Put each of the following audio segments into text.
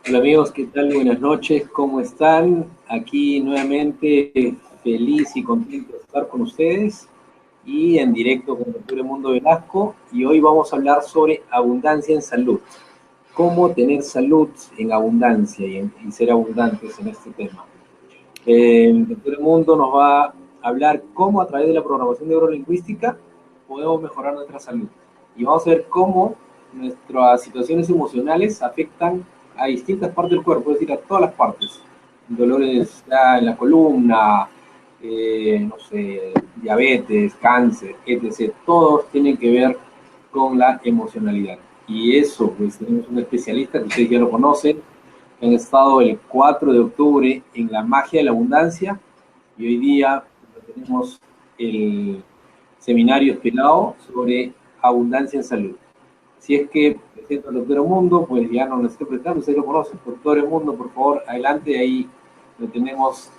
Hola amigos, ¿qué tal? Buenas noches, ¿cómo están? Aquí nuevamente feliz y contento de estar con ustedes y en directo con Dr. Mundo Velasco, y hoy vamos a hablar sobre abundancia en salud. Cómo tener salud en abundancia y ser abundantes en este tema. El Dr. Mundo nos va a hablar cómo a través de la programación neurolingüística podemos mejorar nuestra salud. Y vamos a ver cómo nuestras situaciones emocionales afectan a distintas partes del cuerpo, es decir, a todas las partes. Dolores en la columna, no sé, diabetes, cáncer, etc. Todos tienen que ver con la emocionalidad. Y eso, pues tenemos un especialista que ustedes ya lo conocen, que han estado el 4 de octubre en la magia de la abundancia, y hoy día tenemos el seminario esperado sobre abundancia en salud. Si es que presento al doctor Mundo, pues ya no lo estoy presentando, ustedes lo conocen. Doctor Mundo, por favor, adelante, ahí lo tenemos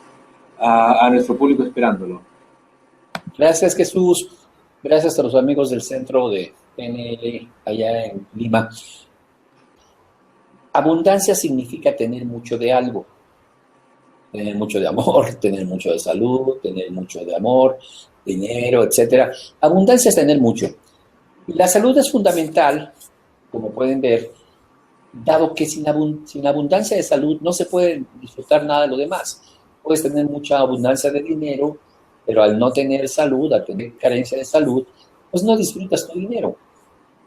a nuestro público esperándolo. Gracias, Jesús. Gracias a los amigos del centro de PNL allá en Lima. Abundancia significa tener mucho de algo. Tener mucho de amor, tener mucho de salud, tener mucho de amor, dinero, etc. Abundancia es tener mucho. Y la salud es fundamental, como pueden ver, dado que sin abundancia de salud no se puede disfrutar nada de lo demás. Puedes tener mucha abundancia de dinero, pero al no tener salud, al tener carencia de salud, pues no disfrutas tu dinero.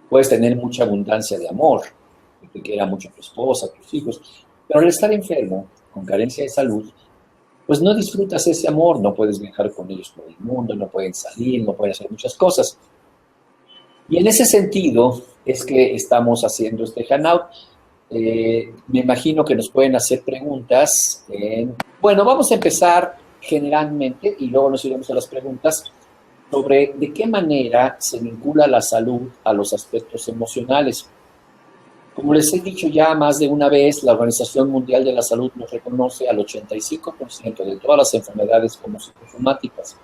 Puedes tener mucha abundancia de amor, que te quiera mucho tu esposa, tus hijos, pero al estar enfermo, con carencia de salud, pues no disfrutas ese amor, no puedes viajar con ellos por el mundo, no pueden salir, no pueden hacer muchas cosas. Y en ese sentido es que estamos haciendo este hangout. Me imagino que nos pueden hacer preguntas. Bueno, vamos a empezar generalmente y luego nos iremos a las preguntas sobre de qué manera se vincula la salud a los aspectos emocionales. Como les he dicho ya más de una vez, la Organización Mundial de la Salud nos reconoce al 85% de todas las enfermedades como psicosomáticas.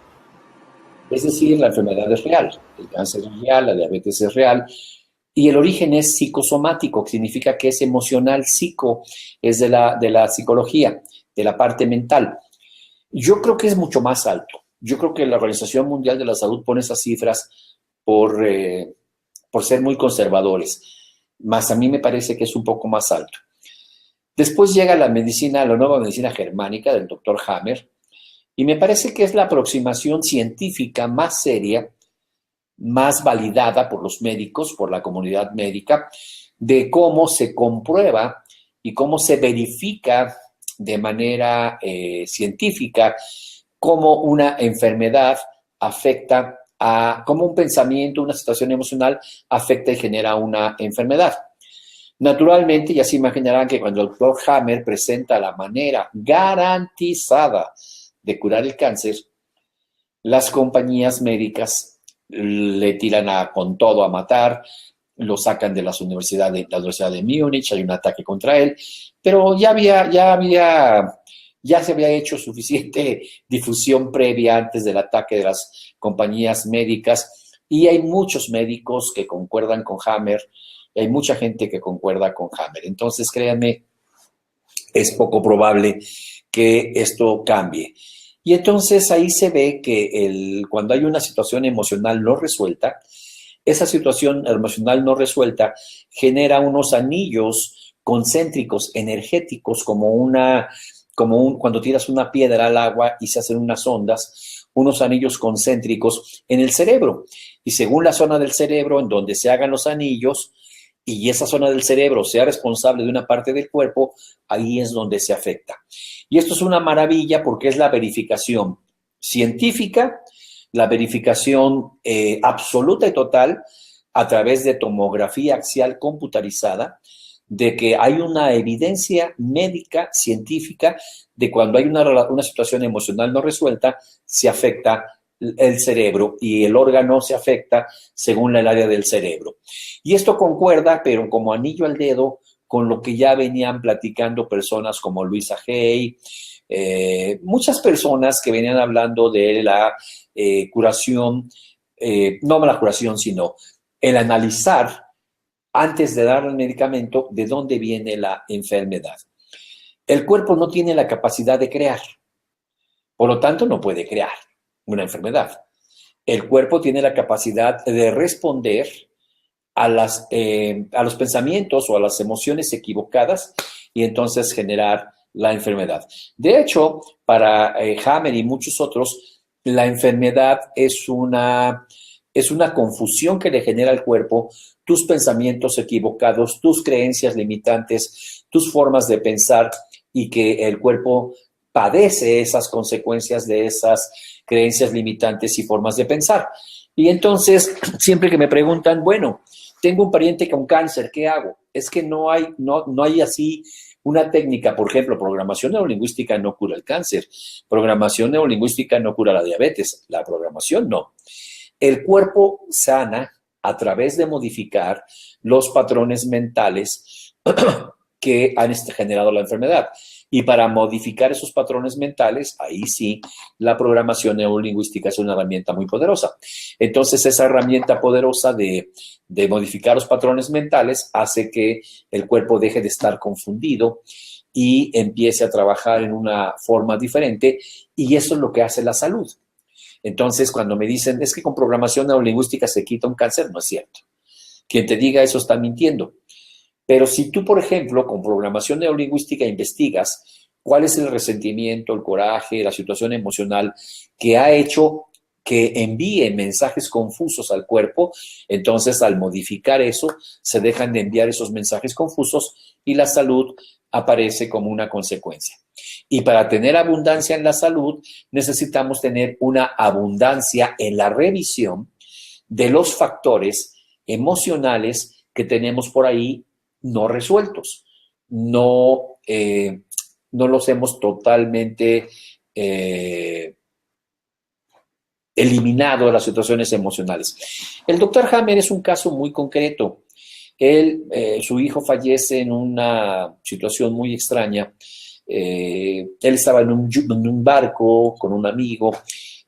Es decir, la enfermedad es real, el cáncer es real, la diabetes es real, y el origen es psicosomático, que significa que es emocional. Psico es de la psicología, de la parte mental. Yo creo que es mucho más alto. Yo creo que la Organización Mundial de la Salud pone esas cifras por ser muy conservadores, más a mí me parece que es un poco más alto. Después llega la nueva medicina germánica del doctor Hammer, y me parece que es la aproximación científica más seria, más validada por los médicos, por la comunidad médica, de cómo se comprueba y cómo se verifica de manera científica cómo una enfermedad afecta cómo un pensamiento, una situación emocional afecta y genera una enfermedad. Naturalmente, ya se imaginarán que cuando el doctor Hammer presenta la manera garantizada de curar el cáncer, las compañías médicas le tiran con todo a matar, lo sacan de la Universidad de Múnich, hay un ataque contra él, pero ya se había hecho suficiente difusión previa antes del ataque de las compañías médicas, y hay muchos médicos que concuerdan con Hammer, y hay mucha gente que concuerda con Hammer. Entonces, créanme, es poco probable que esto cambie. Y entonces ahí se ve que cuando hay una situación emocional no resuelta, esa situación emocional no resuelta genera unos anillos concéntricos energéticos, cuando tiras una piedra al agua y se hacen unas ondas, unos anillos concéntricos en el cerebro. Y según la zona del cerebro en donde se hagan los anillos, y esa zona del cerebro sea responsable de una parte del cuerpo, ahí es donde se afecta. Y esto es una maravilla porque es la verificación científica, la verificación absoluta y total a través de tomografía axial computarizada, de que hay una evidencia médica, científica, de cuando hay una situación emocional no resuelta, se afecta el cerebro y el órgano se afecta según el área del cerebro. Y esto concuerda, pero como anillo al dedo, con lo que ya venían platicando personas como Luisa Hay, muchas personas que venían hablando de la curación, no la curación, sino el analizar antes de darle el medicamento, de dónde viene la enfermedad. El cuerpo no tiene la capacidad de crear, por lo tanto no puede crear una enfermedad. El cuerpo tiene la capacidad de responder a los pensamientos o a las emociones equivocadas y entonces generar la enfermedad. De hecho, para Hammer y muchos otros, la enfermedad es una confusión que le genera al cuerpo tus pensamientos equivocados, tus creencias limitantes, tus formas de pensar, y que el cuerpo padece esas consecuencias de esas creencias limitantes y formas de pensar. Y entonces, siempre que me preguntan, bueno, tengo un pariente con cáncer, ¿qué hago? Es que no hay así una técnica. Por ejemplo, programación neurolingüística no cura el cáncer, programación neurolingüística no cura la diabetes, la programación no. El cuerpo sana a través de modificar los patrones mentales que han generado la enfermedad. Y para modificar esos patrones mentales, ahí sí, la programación neurolingüística es una herramienta muy poderosa. Entonces, esa herramienta poderosa de modificar los patrones mentales hace que el cuerpo deje de estar confundido y empiece a trabajar en una forma diferente, y eso es lo que hace la salud. Entonces, cuando me dicen, es que con programación neurolingüística se quita un cáncer, no es cierto. Quien te diga eso está mintiendo. Pero si tú, por ejemplo, con programación neurolingüística investigas cuál es el resentimiento, el coraje, la situación emocional que ha hecho que envíe mensajes confusos al cuerpo, entonces al modificar eso, se dejan de enviar esos mensajes confusos y la salud aparece como una consecuencia. Y para tener abundancia en la salud, necesitamos tener una abundancia en la revisión de los factores emocionales que tenemos por ahí no resueltos. No los hemos totalmente eliminado de las situaciones emocionales. El doctor Hammer es un caso muy concreto. Su hijo fallece en una situación muy extraña. Él estaba en un barco con un amigo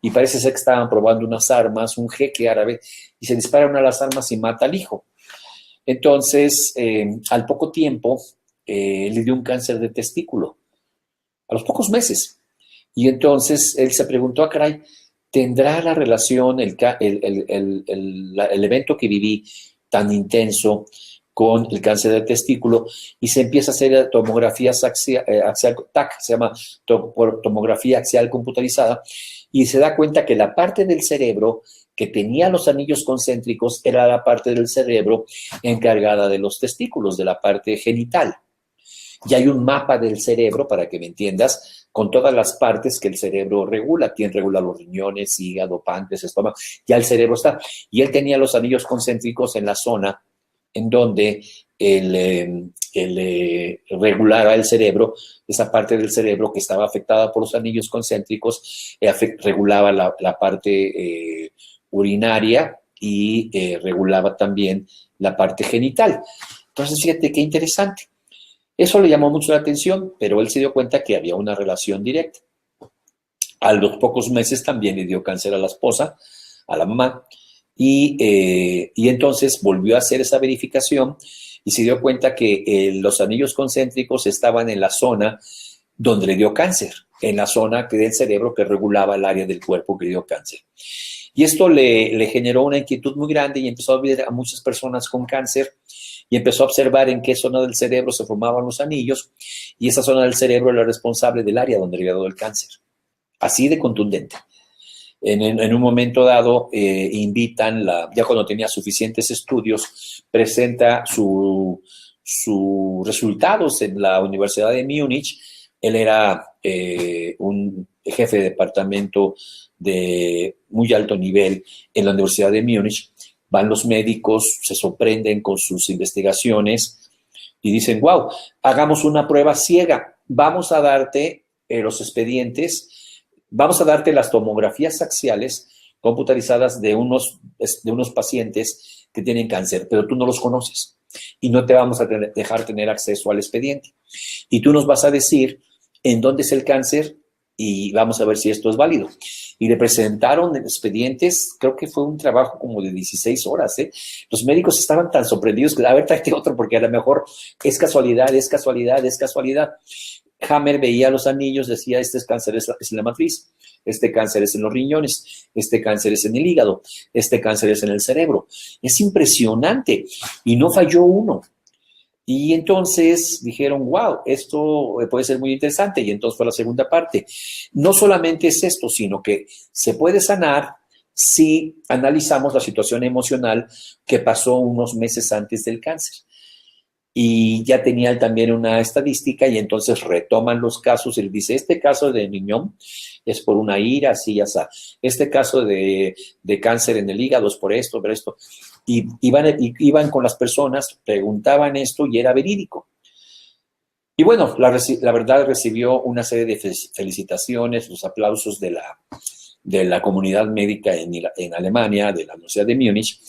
y parece ser que estaban probando unas armas, un jeque árabe, y se dispara una de las armas y mata al hijo. Entonces, al poco tiempo, le dio un cáncer de testículo, a los pocos meses. Y entonces él se preguntó, caray, ¿tendrá la relación el evento que viví tan intenso con el cáncer de testículo? Y se empieza a hacer tomografías axial, TAC, se llama tomografía axial computarizada, y se da cuenta que la parte del cerebro que tenía los anillos concéntricos era la parte del cerebro encargada de los testículos, de la parte genital. Y hay un mapa del cerebro, para que me entiendas, con todas las partes que el cerebro regula. Quien regula los riñones, hígado, páncreas, estómago, ya el cerebro está. Y él tenía los anillos concéntricos en la zona en donde él regulaba el cerebro, esa parte del cerebro que estaba afectada por los anillos concéntricos, regulaba la parte urinaria y regulaba también la parte genital. Entonces, fíjate qué interesante. Eso le llamó mucho la atención, pero él se dio cuenta que había una relación directa. A los pocos meses también le dio cáncer a la esposa, a la mamá, y entonces volvió a hacer esa verificación y se dio cuenta que los anillos concéntricos estaban en la zona donde le dio cáncer, en la zona del cerebro que regulaba el área del cuerpo que le dio cáncer. Y esto le generó una inquietud muy grande y empezó a ver a muchas personas con cáncer y empezó a observar en qué zona del cerebro se formaban los anillos, y esa zona del cerebro era responsable del área donde le había dado el cáncer. Así de contundente. En un momento dado, invitan, ya cuando tenía suficientes estudios, presenta sus resultados en la Universidad de Múnich. Él era un jefe de departamento de muy alto nivel en la Universidad de Múnich. Van los médicos, se sorprenden con sus investigaciones y dicen, wow, hagamos una prueba ciega. Vamos a darte los expedientes, vamos a darte las tomografías axiales computarizadas de unos pacientes que tienen cáncer, pero tú no los conoces y no te vamos a dejar tener acceso al expediente. Y tú nos vas a decir en dónde es el cáncer y vamos a ver si esto es válido. Y le presentaron expedientes, creo que fue un trabajo como de 16 horas, ¿eh? Los médicos estaban tan sorprendidos que, a ver, tráete otro, porque a lo mejor es casualidad, es casualidad, es casualidad. Hammer veía los anillos, decía, este cáncer es en la matriz, este cáncer es en los riñones, este cáncer es en el hígado, este cáncer es en el cerebro. Es impresionante y no falló uno. Y entonces dijeron, wow, esto puede ser muy interesante. Y entonces fue la segunda parte. No solamente es esto, sino que se puede sanar si analizamos la situación emocional que pasó unos meses antes del cáncer. Y ya tenía también una estadística y entonces retoman los casos. Él dice, este caso de Niñón es por una ira, así ya está. Este caso de cáncer en el hígado es por esto, por esto. Y iban con las personas, preguntaban esto y era verídico. Y bueno, la verdad recibió una serie de felicitaciones, los aplausos de la comunidad médica en Alemania, de la Universidad de Múnich.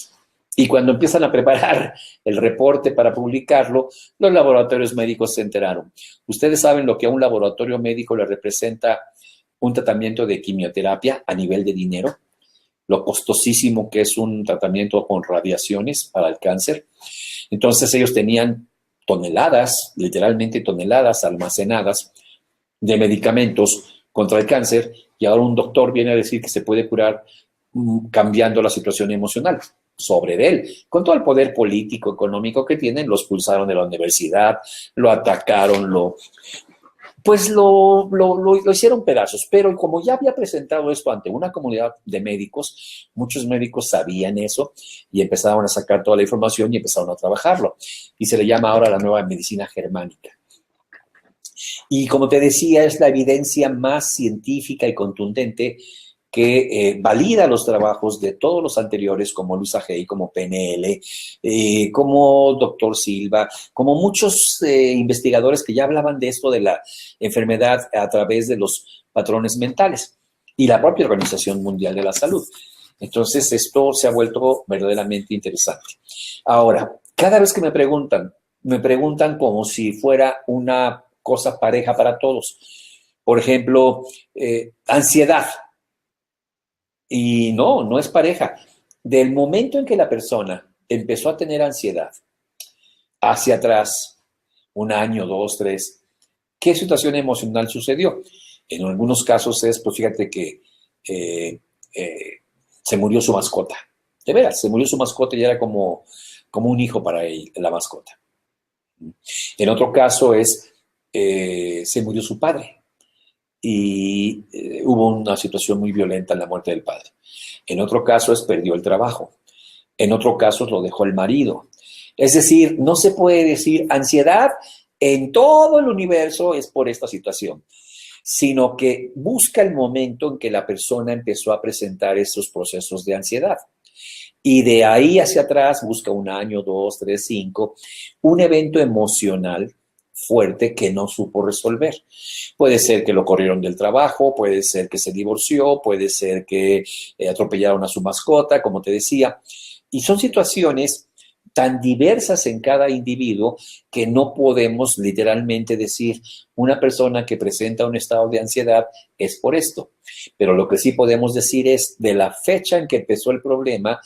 Y cuando empiezan a preparar el reporte para publicarlo, los laboratorios médicos se enteraron. Ustedes saben lo que a un laboratorio médico le representa un tratamiento de quimioterapia a nivel de dinero, lo costosísimo que es un tratamiento con radiaciones para el cáncer. Entonces ellos tenían toneladas, literalmente toneladas almacenadas de medicamentos contra el cáncer y ahora un doctor viene a decir que se puede curar cambiando la situación emocional sobre él. Con todo el poder político, económico que tienen, lo expulsaron de la universidad, lo atacaron, lo hicieron pedazos. Pero como ya había presentado esto ante una comunidad de médicos, muchos médicos sabían eso y empezaron a sacar toda la información y empezaron a trabajarlo. Y se le llama ahora la nueva medicina germánica. Y como te decía, es la evidencia más científica y contundente que valida los trabajos de todos los anteriores, como Luisa Hay, como PNL, como Dr. Silva, como muchos investigadores que ya hablaban de esto de la enfermedad a través de los patrones mentales y la propia Organización Mundial de la Salud. Entonces, esto se ha vuelto verdaderamente interesante. Ahora, cada vez que me preguntan como si fuera una cosa pareja para todos. Por ejemplo, ansiedad. Y no es pareja. Del momento en que la persona empezó a tener ansiedad, hacia atrás, 1 año, 2, 3, ¿qué situación emocional sucedió? En algunos casos pues fíjate que se murió su mascota. De veras, se murió su mascota y era como un hijo para él, la mascota. En otro caso se murió su padre. Y hubo una situación muy violenta en la muerte del padre. En otro caso perdió el trabajo. En otro caso lo dejó el marido. Es decir, no se puede decir ansiedad en todo el universo es por esta situación, sino que busca el momento en que la persona empezó a presentar esos procesos de ansiedad. Y de ahí hacia atrás busca 1 año, 2, 3, 5, un evento emocional fuerte que no supo resolver. Puede ser que lo corrieron del trabajo, puede ser que se divorció, puede ser que atropellaron a su mascota, como te decía. Y son situaciones tan diversas en cada individuo que no podemos literalmente decir una persona que presenta un estado de ansiedad es por esto. Pero lo que sí podemos decir es de la fecha en que empezó el problema,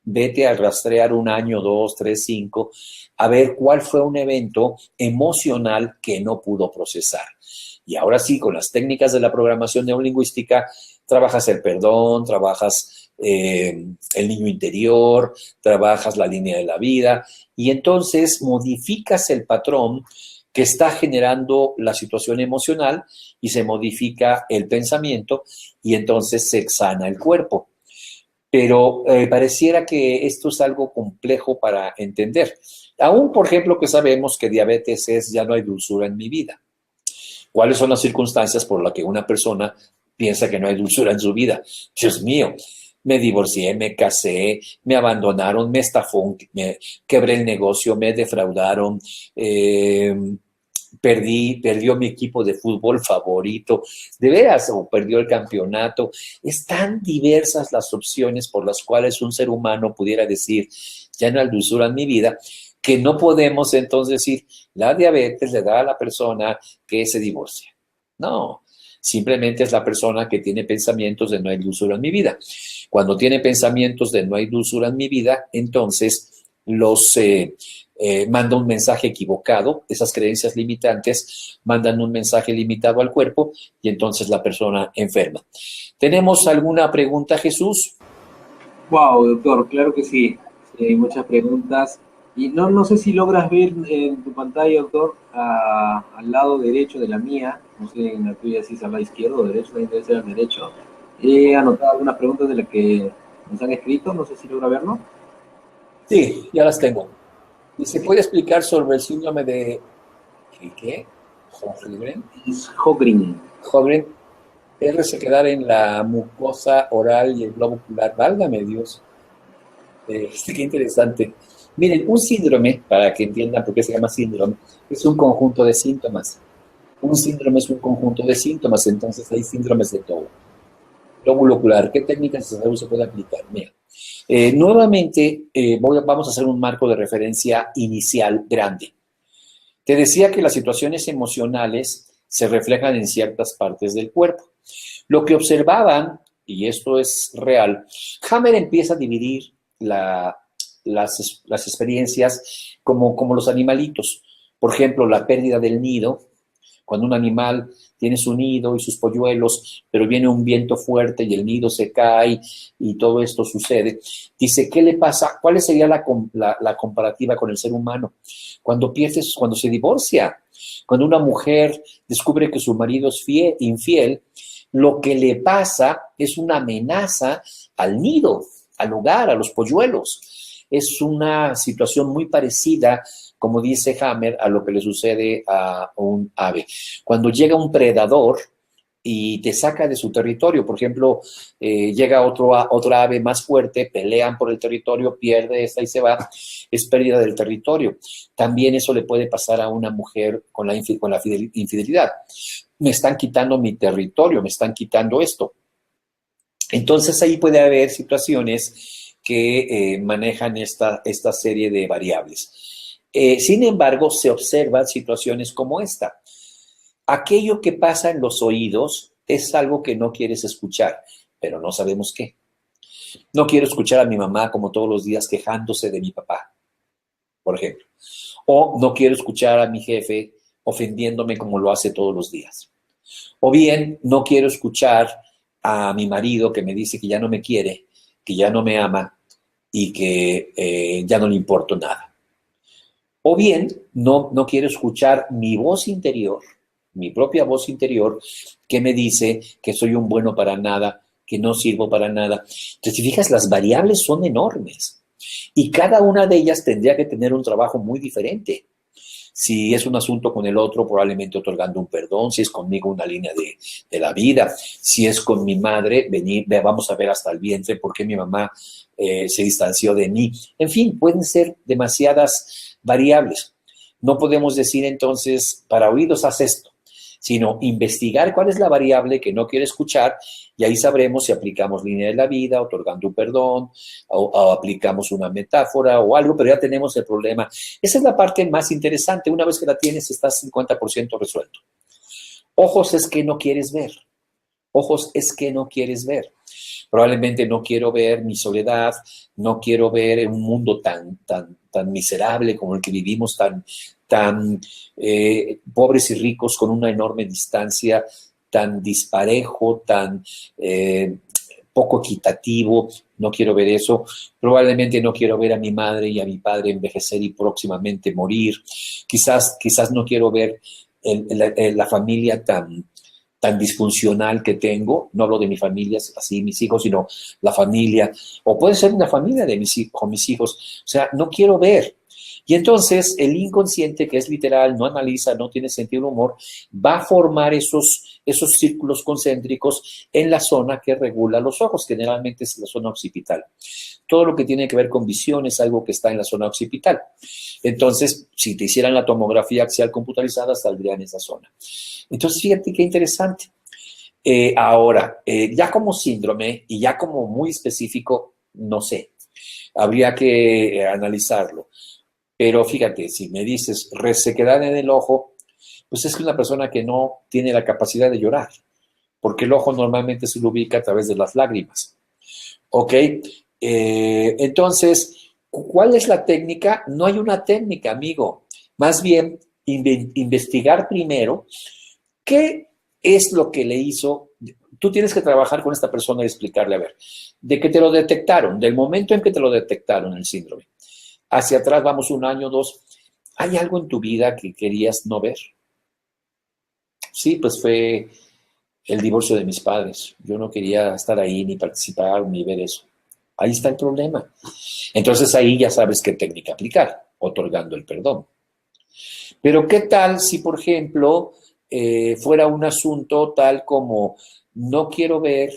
vete a rastrear 1 año, 2, 3, 5, a ver cuál fue un evento emocional que no pudo procesar. Y ahora sí, con las técnicas de la programación neurolingüística, trabajas el perdón, trabajas el niño interior, trabajas la línea de la vida y entonces modificas el patrón que está generando la situación emocional y se modifica el pensamiento y entonces se sana el cuerpo. Pero pareciera que esto es algo complejo para entender. Aún, por ejemplo, que sabemos que diabetes ya no hay dulzura en mi vida. ¿Cuáles son las circunstancias por las que una persona piensa que no hay dulzura en su vida? Dios mío, me divorcié, me casé, me abandonaron, me estafó, me quebré el negocio, me defraudaron, perdió mi equipo de fútbol favorito, de veras, o perdió el campeonato. Es tan diversas las opciones por las cuales un ser humano pudiera decir, ya no hay dulzura en mi vida, que no podemos entonces decir, la diabetes le da a la persona que se divorcia. No, Simplemente es la persona que tiene pensamientos de no hay dulzura en mi vida. Cuando tiene pensamientos de no hay dulzura en mi vida, entonces los manda un mensaje equivocado. Esas creencias limitantes mandan un mensaje limitado al cuerpo y entonces la persona enferma. ¿Tenemos alguna pregunta, Jesús? Wow, doctor, claro que sí. Sí, hay muchas preguntas. Y no sé si logras ver en tu pantalla, doctor, al lado derecho de la mía, no sé en la tuya si es al lado izquierdo o derecho, ahí debe ser al derecho. He anotado algunas preguntas de las que nos han escrito, no sé si logra verlo. Sí, ya las tengo. ¿Y se puede explicar sobre el síndrome de qué? Sjögren. Es Hogrin. Sjögren es resequedad en la mucosa oral y el globo ocular. Válgame Dios. Qué interesante. Miren, un síndrome, para que entiendan por qué se llama síndrome, es un conjunto de síntomas. Un síndrome es un conjunto de síntomas, entonces hay síndromes de todo. Lóbulo ocular, ¿qué técnicas de salud se puede aplicar? Mira, nuevamente vamos a hacer un marco de referencia inicial grande. Te decía que las situaciones emocionales se reflejan en ciertas partes del cuerpo. Lo que observaban, y esto es real, Hammer empieza a dividir las experiencias como los animalitos. Por ejemplo, la pérdida del nido. Cuando un animal tiene su nido y sus polluelos, pero viene un viento fuerte y el nido se cae y todo esto sucede, dice, ¿qué le pasa? ¿Cuál sería la comparativa con el ser humano? Cuando se divorcia, cuando una mujer descubre que su marido es infiel, lo que le pasa es una amenaza al nido, al hogar, a los polluelos. Es una situación muy parecida, como dice Hammer, a lo que le sucede a un ave. Cuando llega un predador y te saca de su territorio, por ejemplo, llega otra ave más fuerte, pelean por el territorio, pierde esta y se va, es pérdida del territorio. También eso le puede pasar a una mujer con la infidelidad. Me están quitando mi territorio, me están quitando esto. Entonces ahí puede haber situaciones que manejan esta serie de variables. Sin embargo, se observan situaciones como esta. Aquello que pasa en los oídos es algo que no quieres escuchar, pero no sabemos qué. No quiero escuchar a mi mamá como todos los días quejándose de mi papá, por ejemplo. O no quiero escuchar a mi jefe ofendiéndome como lo hace todos los días. O bien, no quiero escuchar a mi marido que me dice que ya no me quiere, que ya no me ama y que ya no le importo nada. O bien, no quiero escuchar mi voz interior, mi propia voz interior, que me dice que soy un bueno para nada, que no sirvo para nada. Entonces, si fijas, las variables son enormes y cada una de ellas tendría que tener un trabajo muy diferente. Si es un asunto con el otro, probablemente otorgando un perdón. Si es conmigo, una línea de la vida. Si es con mi madre, vamos a ver hasta el vientre por qué mi mamá se distanció de mí. En fin, pueden ser demasiadas variables. No podemos decir entonces, para oídos haz esto, sino investigar cuál es la variable que no quiere escuchar y ahí sabremos si aplicamos línea de la vida, otorgando un perdón, o aplicamos una metáfora o algo, pero ya tenemos el problema. Esa es la parte más interesante. Una vez que la tienes, estás 50% resuelto. Ojos es que no quieres ver. Ojos es que no quieres ver. Probablemente no quiero ver mi soledad, no quiero ver un mundo tan miserable como el que vivimos, tan pobres y ricos con una enorme distancia, tan disparejo, tan poco equitativo. No quiero ver eso. Probablemente no quiero ver a mi madre y a mi padre envejecer y próximamente morir. Quizás no quiero ver la familia tan disfuncional que tengo. No hablo de mi familia, así mis hijos, sino la familia. O puede ser una familia de mis hijos. O sea, no quiero ver. Y entonces el inconsciente, que es literal, no analiza, no tiene sentido del humor, va a formar esos círculos concéntricos en la zona que regula los ojos, generalmente es la zona occipital. Todo lo que tiene que ver con visión es algo que está en la zona occipital. Entonces, si te hicieran la tomografía axial computarizada, saldría en esa zona. Entonces, fíjate qué interesante. Ahora, ya como síndrome y ya como muy específico, no sé, habría que analizarlo. Pero fíjate, si me dices resequedad en el ojo, pues es que una persona que no tiene la capacidad de llorar. porque el ojo normalmente se lo ubica a través de las lágrimas. ¿Ok? Entonces, ¿cuál es la técnica? No hay una técnica, amigo. Más bien, investigar primero qué es lo que le hizo. Tú tienes que trabajar con esta persona y explicarle, a ver, de que te lo detectaron, del momento en que te lo detectaron el síndrome, hacia atrás vamos 1 año, 2, ¿hay algo en tu vida que querías no ver? Sí, pues fue el divorcio de mis padres. Yo no quería estar ahí, ni participar, ni ver eso. Ahí está el problema. Entonces ahí ya sabes qué técnica aplicar, otorgando el perdón. Pero ¿qué tal si, por ejemplo, fuera un asunto tal como no quiero ver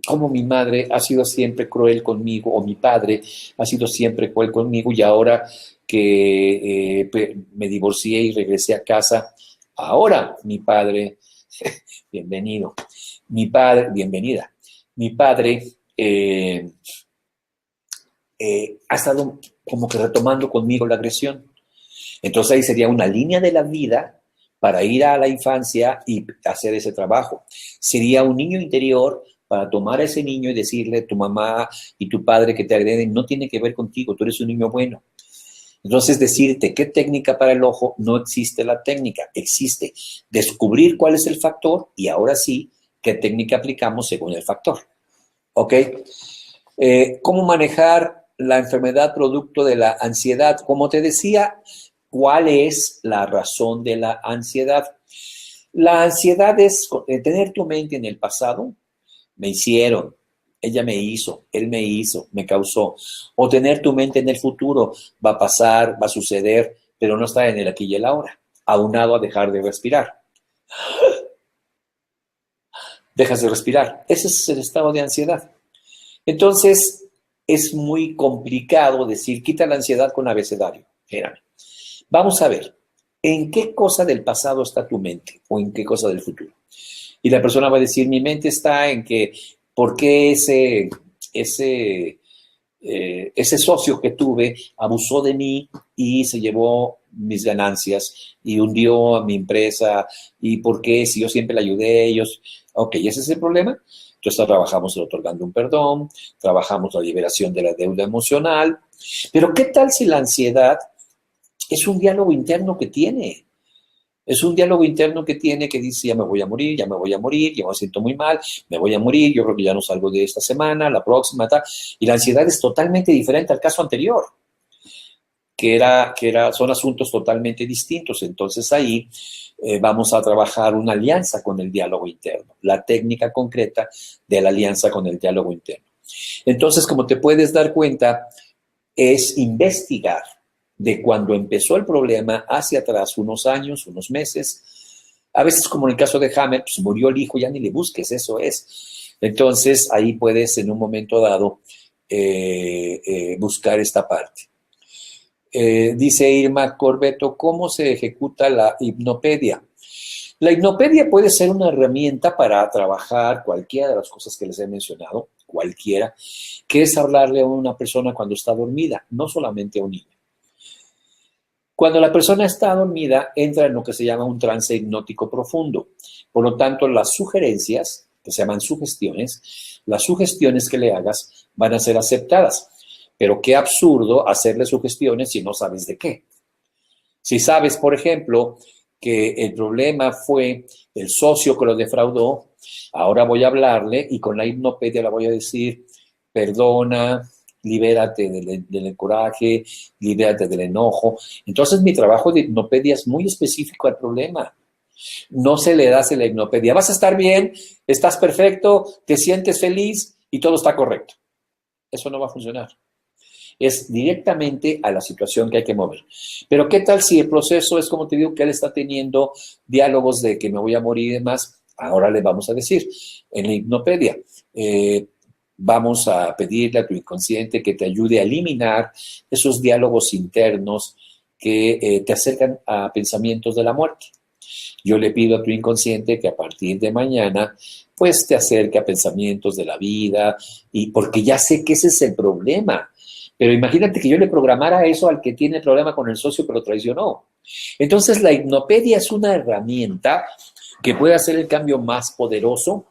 cómo mi madre ha sido siempre cruel conmigo o mi padre ha sido siempre cruel conmigo y ahora que me divorcié y regresé a casa, ahora mi padre, bienvenido, mi padre, bienvenida, mi padre ha estado como que retomando conmigo la agresión. Entonces ahí sería una línea de la vida para ir a la infancia y hacer ese trabajo. Sería un niño interior para tomar a ese niño y decirle, tu mamá y tu padre que te agreden no tiene que ver contigo, tú eres un niño bueno. Entonces decirte qué técnica para el ojo, no existe la técnica, existe descubrir cuál es el factor y ahora sí, qué técnica aplicamos según el factor. ¿Ok? ¿Cómo manejar la enfermedad producto de la ansiedad? Como te decía, ¿cuál es la razón de la ansiedad? La ansiedad es tener tu mente en el pasado. Me hicieron, ella me hizo, él me hizo, me causó. O tener tu mente en el futuro. Va a pasar, va a suceder, pero no está en el aquí y el ahora. Aunado a dejar de respirar. Dejas de respirar. Ese es el estado de ansiedad. Entonces, es muy complicado decir, quita la ansiedad con abecedario. Espérame. Vamos a ver, ¿en qué cosa del pasado está tu mente o en qué cosa del futuro? Y la persona va a decir, mi mente está en que, ¿por qué ese socio que tuve abusó de mí y se llevó mis ganancias y hundió a mi empresa? ¿Y por qué si yo siempre le ayudé a ellos? Ok, ese es el problema. Entonces trabajamos otorgando un perdón, trabajamos la liberación de la deuda emocional. Pero ¿qué tal si la ansiedad es un diálogo interno que tiene? Es un diálogo interno que tiene que dice, ya me voy a morir, ya me voy a morir, ya me siento muy mal, me voy a morir, yo creo que ya no salgo de esta semana, la próxima, tal. Y la ansiedad es totalmente diferente al caso anterior, son asuntos totalmente distintos. Entonces ahí vamos a trabajar una alianza con el diálogo interno, la técnica concreta de la alianza con el diálogo interno. Entonces, como te puedes dar cuenta, es investigar de cuando empezó el problema hacia atrás, unos años, unos meses. A veces, como en el caso de Hammer, pues murió el hijo, ya ni le busques, eso es. Entonces, ahí puedes en un momento dado buscar esta parte. Dice Irma Corbeto, ¿cómo se ejecuta la hipnopedia? La hipnopedia puede ser una herramienta para trabajar cualquiera de las cosas que les he mencionado, cualquiera, que es hablarle a una persona cuando está dormida, no solamente a un niño. Cuando la persona está dormida, entra en lo que se llama un trance hipnótico profundo. Por lo tanto, las sugerencias, que se llaman sugestiones, las sugestiones que le hagas van a ser aceptadas. Pero qué absurdo hacerle sugestiones si no sabes de qué. Si sabes, por ejemplo, que el problema fue el socio que lo defraudó, ahora voy a hablarle y con la hipnopedia le voy a decir, perdona, libérate del coraje, libérate del enojo. Entonces mi trabajo de hipnopedia es muy específico al problema. No se le da la hipnopedia. Vas a estar bien, estás perfecto, te sientes feliz y todo está correcto. Eso no va a funcionar. Es directamente a la situación que hay que mover. Pero ¿qué tal si el proceso es como te digo que él está teniendo diálogos de que me voy a morir y demás? Ahora le vamos a decir en la hipnopedia, vamos a pedirle a tu inconsciente que te ayude a eliminar esos diálogos internos que te acercan a pensamientos de la muerte. Yo le pido a tu inconsciente que a partir de mañana pues te acerque a pensamientos de la vida y porque ya sé que ese es el problema. Pero imagínate que yo le programara eso al que tiene problema con el socio que lo traicionó. Entonces, la hipnopedia es una herramienta que puede hacer el cambio más poderoso,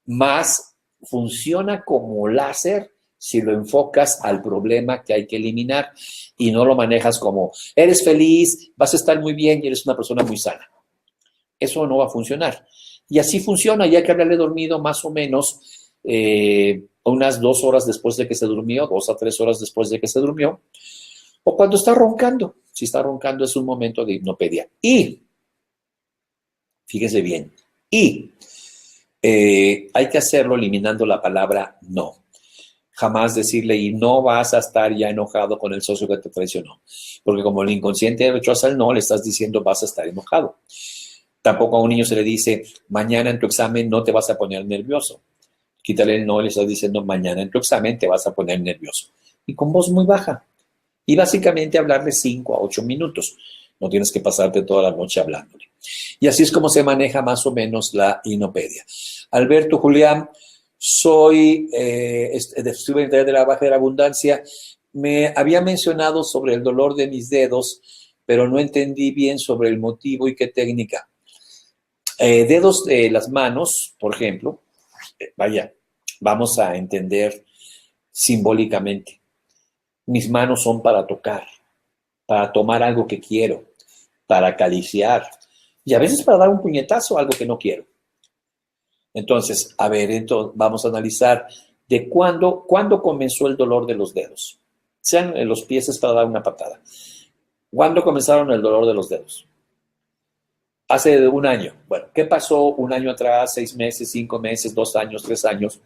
más funciona como láser si lo enfocas al problema que hay que eliminar y no lo manejas como, eres feliz, vas a estar muy bien y eres una persona muy sana. Eso no va a funcionar. Y así funciona, ya que haberle dormido más o menos unas 2 horas después de que se durmió, 2 a 3 horas después de que se durmió, o cuando está roncando. Si está roncando es un momento de hipnopedia. Y, fíjese bien, hay que hacerlo eliminando la palabra no. Jamás decirle, y no vas a estar ya enojado con el socio que te traicionó. Porque como el inconsciente rechaza el no, le estás diciendo vas a estar enojado. Tampoco a un niño se le dice, mañana en tu examen no te vas a poner nervioso. Quítale el no, le estás diciendo, mañana en tu examen te vas a poner nervioso. Y con voz muy baja. Y básicamente hablarle 5 a 8 minutos. No tienes que pasarte toda la noche hablándole. Y así es como se maneja más o menos la hipnopedia. Alberto, Julián, soy estudiante de la Baja de la Abundancia. Me había mencionado sobre el dolor de mis dedos, pero no entendí bien sobre el motivo y qué técnica. Dedos de las manos, por ejemplo, vamos a entender simbólicamente. Mis manos son para tocar, para tomar algo que quiero, para acariciar y a veces para dar un puñetazo a algo que no quiero. Entonces, vamos a analizar de cuándo comenzó el dolor de los dedos. Sean los pies es para dar una patada. ¿Cuándo comenzaron el dolor de los dedos? Hace 1 año. Bueno, ¿qué pasó 1 año atrás, 6 meses, 5 meses, 2 años, 3 años?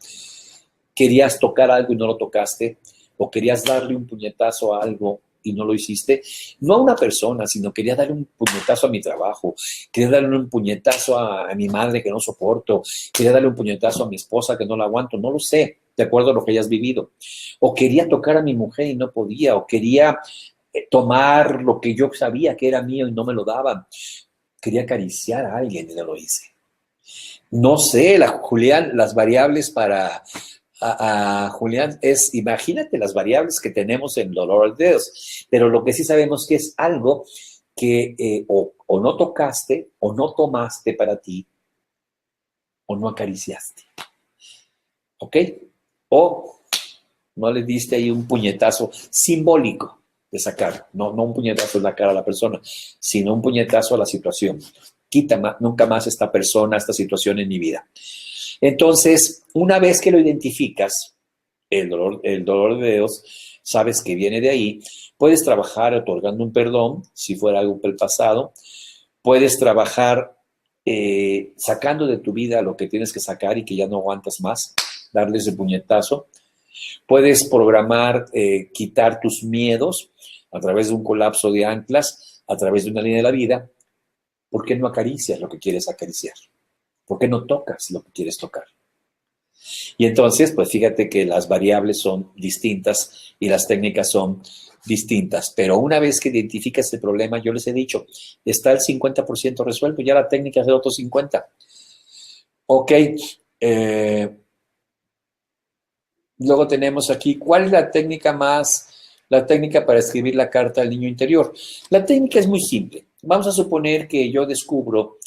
¿Querías tocar algo y no lo tocaste? ¿O querías darle un puñetazo a algo y no lo hiciste? No a una persona, sino quería darle un puñetazo a mi trabajo, quería darle un puñetazo a mi madre que no soporto, quería darle un puñetazo a mi esposa que no la aguanto, no lo sé, de acuerdo a lo que hayas vivido. O quería tocar a mi mujer y no podía, o quería tomar lo que yo sabía que era mío y no me lo daban. Quería acariciar a alguien y no lo hice. No sé, Julián, las variables para Julián imagínate las variables que tenemos en dolor de dedos, pero lo que sí sabemos que es algo que o no tocaste, o no tomaste para ti, o no acariciaste. ¿Ok? O no le diste ahí un puñetazo simbólico de sacar, no un puñetazo en la cara a la persona, sino un puñetazo a la situación. Quita nunca más esta persona, esta situación en mi vida. Entonces, una vez que lo identificas, el dolor de dedos, sabes que viene de ahí, puedes trabajar otorgando un perdón, si fuera algo del pasado, puedes trabajar sacando de tu vida lo que tienes que sacar y que ya no aguantas más, darle ese puñetazo. Puedes programar, quitar tus miedos a través de un colapso de anclas, a través de una línea de la vida. ¿Por qué no acaricias lo que quieres acariciar? ¿Por qué no tocas lo que quieres tocar? Y entonces, pues fíjate que las variables son distintas y las técnicas son distintas. Pero una vez que identificas el problema, yo les he dicho, está el 50% resuelto, ya la técnica es el otro 50%. Ok. Luego tenemos aquí, ¿cuál es la técnica para escribir la carta al niño interior? La técnica es muy simple. Vamos a suponer que yo descubro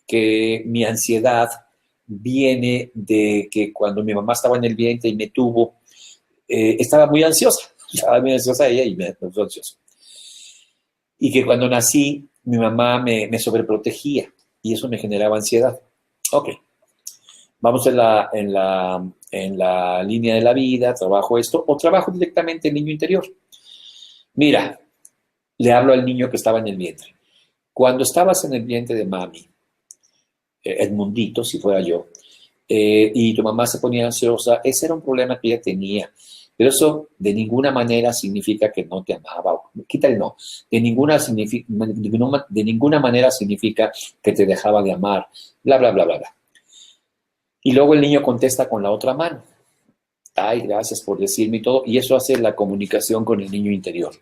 que mi ansiedad viene de que cuando mi mamá estaba en el vientre y me tuvo, estaba muy ansiosa ella y me puso ansioso. Y que cuando nací, mi mamá me sobreprotegía y eso me generaba ansiedad. Ok, vamos en la línea de la vida, trabajo esto, o trabajo directamente el niño interior. Mira, le hablo al niño que estaba en el vientre. Cuando estabas en el vientre de mami, Edmundito, si fuera yo, y tu mamá se ponía ansiosa, ese era un problema que ella tenía. Pero eso de ninguna manera significa que no te amaba. Quítale no. De ninguna manera significa que te dejaba de amar. Bla, bla, bla, bla, bla. Y luego el niño contesta con la otra mano. Ay, gracias por decirme todo. Y eso hace la comunicación con el niño interior.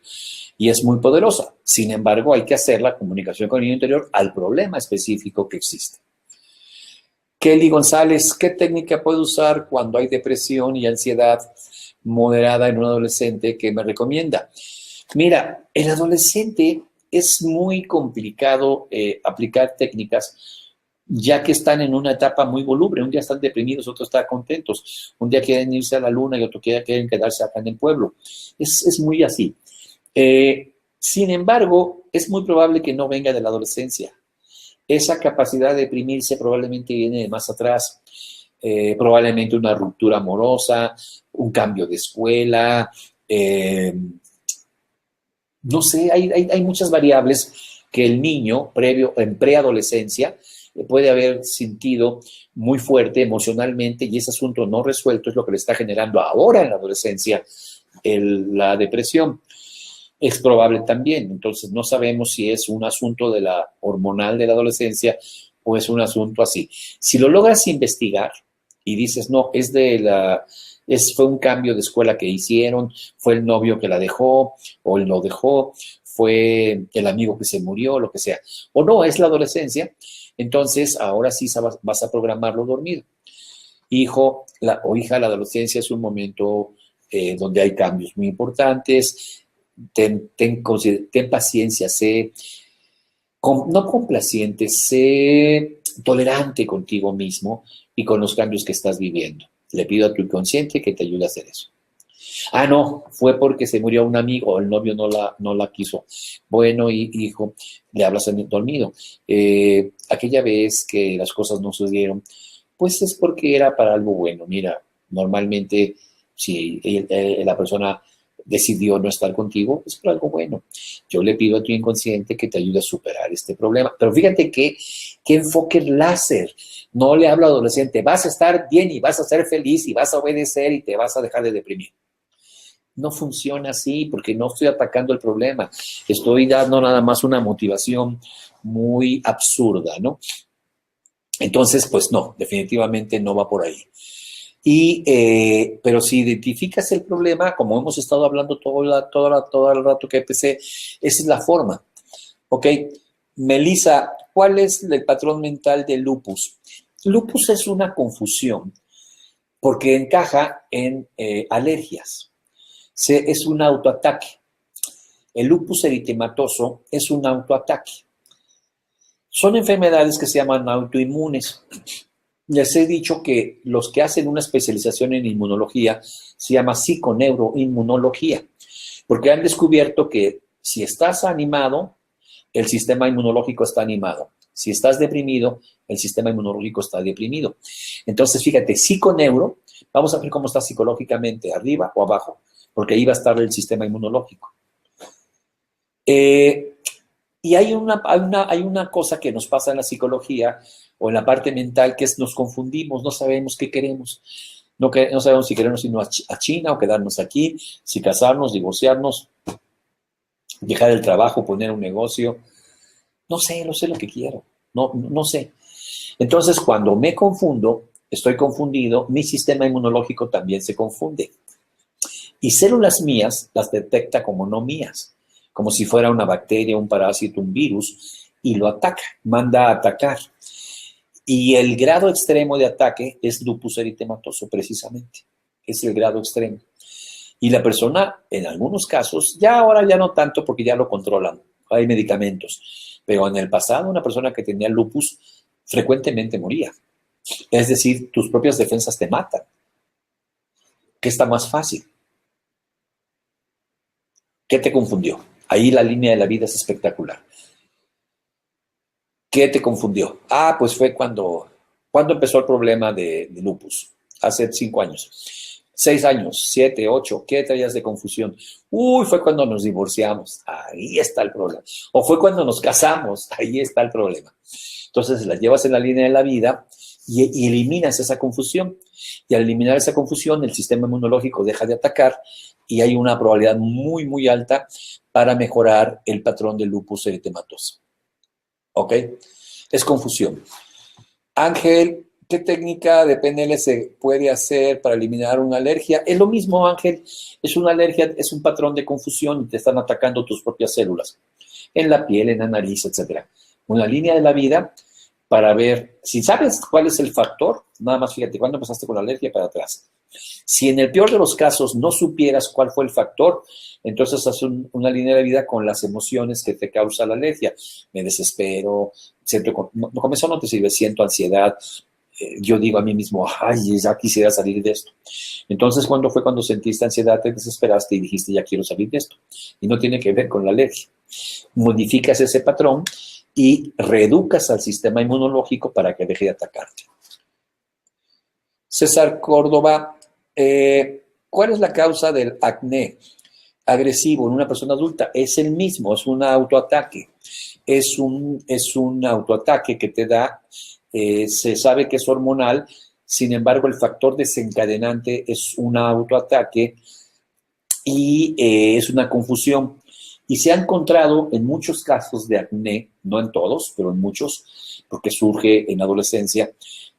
Y es muy poderosa. Sin embargo, hay que hacer la comunicación con el niño interior al problema específico que existe. Kelly González, ¿qué técnica puedo usar cuando hay depresión y ansiedad moderada en un adolescente que me recomienda? Mira, el adolescente es muy complicado aplicar técnicas, ya que están en una etapa muy voluble. Un día están deprimidos, otros están contentos. Un día quieren irse a la luna y otro día quieren quedarse acá en el pueblo. Es muy así. Sin embargo, es muy probable que no venga de la adolescencia. Esa capacidad de deprimirse probablemente viene de más atrás. Probablemente una ruptura amorosa, un cambio de escuela, no sé, hay muchas variables que el niño en preadolescencia puede haber sentido muy fuerte emocionalmente, y ese asunto no resuelto es lo que le está generando ahora en la adolescencia la depresión. Es probable también. Entonces no sabemos si es un asunto de la hormonal de la adolescencia o es un asunto así. Si lo logras investigar y dices, no, fue un cambio de escuela que hicieron, fue el novio que la dejó o él lo dejó, fue el amigo que se murió, lo que sea, o no, es la adolescencia, entonces ahora sí vas a programarlo dormido. Hijo o hija, la adolescencia es un momento donde hay cambios muy importantes. Ten paciencia, no complaciente, sé tolerante contigo mismo y con los cambios que estás viviendo. Le pido a tu inconsciente que te ayude a hacer eso. Ah, no, fue porque se murió un amigo o el novio no la quiso. Bueno, hijo, le hablas en el dormido. Aquella vez que las cosas no sucedieron, pues es porque era para algo bueno. Mira, normalmente si la persona decidió no estar contigo, es por algo bueno. Yo le pido a tu inconsciente que te ayude a superar este problema. Pero fíjate qué enfoque láser. No le hablo al adolescente, vas a estar bien y vas a ser feliz y vas a obedecer y te vas a dejar de deprimir. No funciona así, porque no estoy atacando el problema. Estoy dando nada más una motivación muy absurda, ¿no? Entonces, pues no, definitivamente no va por ahí. Pero si identificas el problema, como hemos estado hablando todo el rato que empecé, esa es la forma. ¿Ok? Melissa, ¿cuál es el patrón mental del lupus? Lupus es una confusión porque encaja en alergias. Es un autoataque. El lupus eritematoso es un autoataque. Son enfermedades que se llaman autoinmunes. Les he dicho que los que hacen una especialización en inmunología se llama psiconeuroinmunología, porque han descubierto que si estás animado, el sistema inmunológico está animado. Si estás deprimido, el sistema inmunológico está deprimido. Entonces, fíjate, psiconeuro, vamos a ver cómo está psicológicamente, arriba o abajo, porque ahí va a estar el sistema inmunológico. Y hay una cosa que nos pasa en la psicología o en la parte mental, que es nos confundimos, no sabemos qué queremos. No sabemos si queremos irnos a China o quedarnos aquí, si casarnos, divorciarnos, dejar el trabajo, poner un negocio. No sé lo que quiero. No sé. Entonces, cuando me confundo, estoy confundido, mi sistema inmunológico también se confunde. Y células mías las detecta como no mías, como si fuera una bacteria, un parásito, un virus, y lo ataca, manda a atacar. Y el grado extremo de ataque es lupus eritematoso, precisamente. Es el grado extremo. Y la persona, en algunos casos, ahora ya no tanto porque ya lo controlan, hay medicamentos, pero en el pasado una persona que tenía lupus frecuentemente moría. Es decir, tus propias defensas te matan. ¿Qué está más fácil? ¿Qué te confundió? Ahí la línea de la vida es espectacular. ¿Qué te confundió? Pues fue cuando empezó el problema de lupus, hace 5 años. 6 años, 7, 8, ¿qué traías de confusión? Fue cuando nos divorciamos, ahí está el problema. O fue cuando nos casamos, ahí está el problema. Entonces las llevas en la línea de la vida y eliminas esa confusión. Y al eliminar esa confusión, el sistema inmunológico deja de atacar y hay una probabilidad muy, muy alta para mejorar el patrón del lupus eritematoso. ¿Ok? Es confusión. Ángel, ¿qué técnica de PNL se puede hacer para eliminar una alergia? Es lo mismo, Ángel. Es una alergia, es un patrón de confusión y te están atacando tus propias células. En la piel, en la nariz, etc. Una línea de la vida para ver, si sabes cuál es el factor, nada más fíjate, ¿cuándo empezaste con la alergia para atrás? Si en el peor de los casos no supieras cuál fue el factor, entonces haz una línea de vida con las emociones que te causa la alergia. Me desespero, con eso no te sirve, siento ansiedad. Yo digo a mí mismo, ay, ya quisiera salir de esto. Entonces, ¿cuándo fue cuando sentiste ansiedad, te desesperaste y dijiste, ya quiero salir de esto? Y no tiene que ver con la alergia. Modificas ese patrón y reeducas al sistema inmunológico para que deje de atacarte. César Córdoba, ¿cuál es la causa del acné agresivo en una persona adulta? Es el mismo, es un autoataque. Es un autoataque que te da, se sabe que es hormonal, sin embargo el factor desencadenante es un autoataque y es una confusión. Y se ha encontrado en muchos casos de acné, no en todos, pero en muchos, porque surge en adolescencia,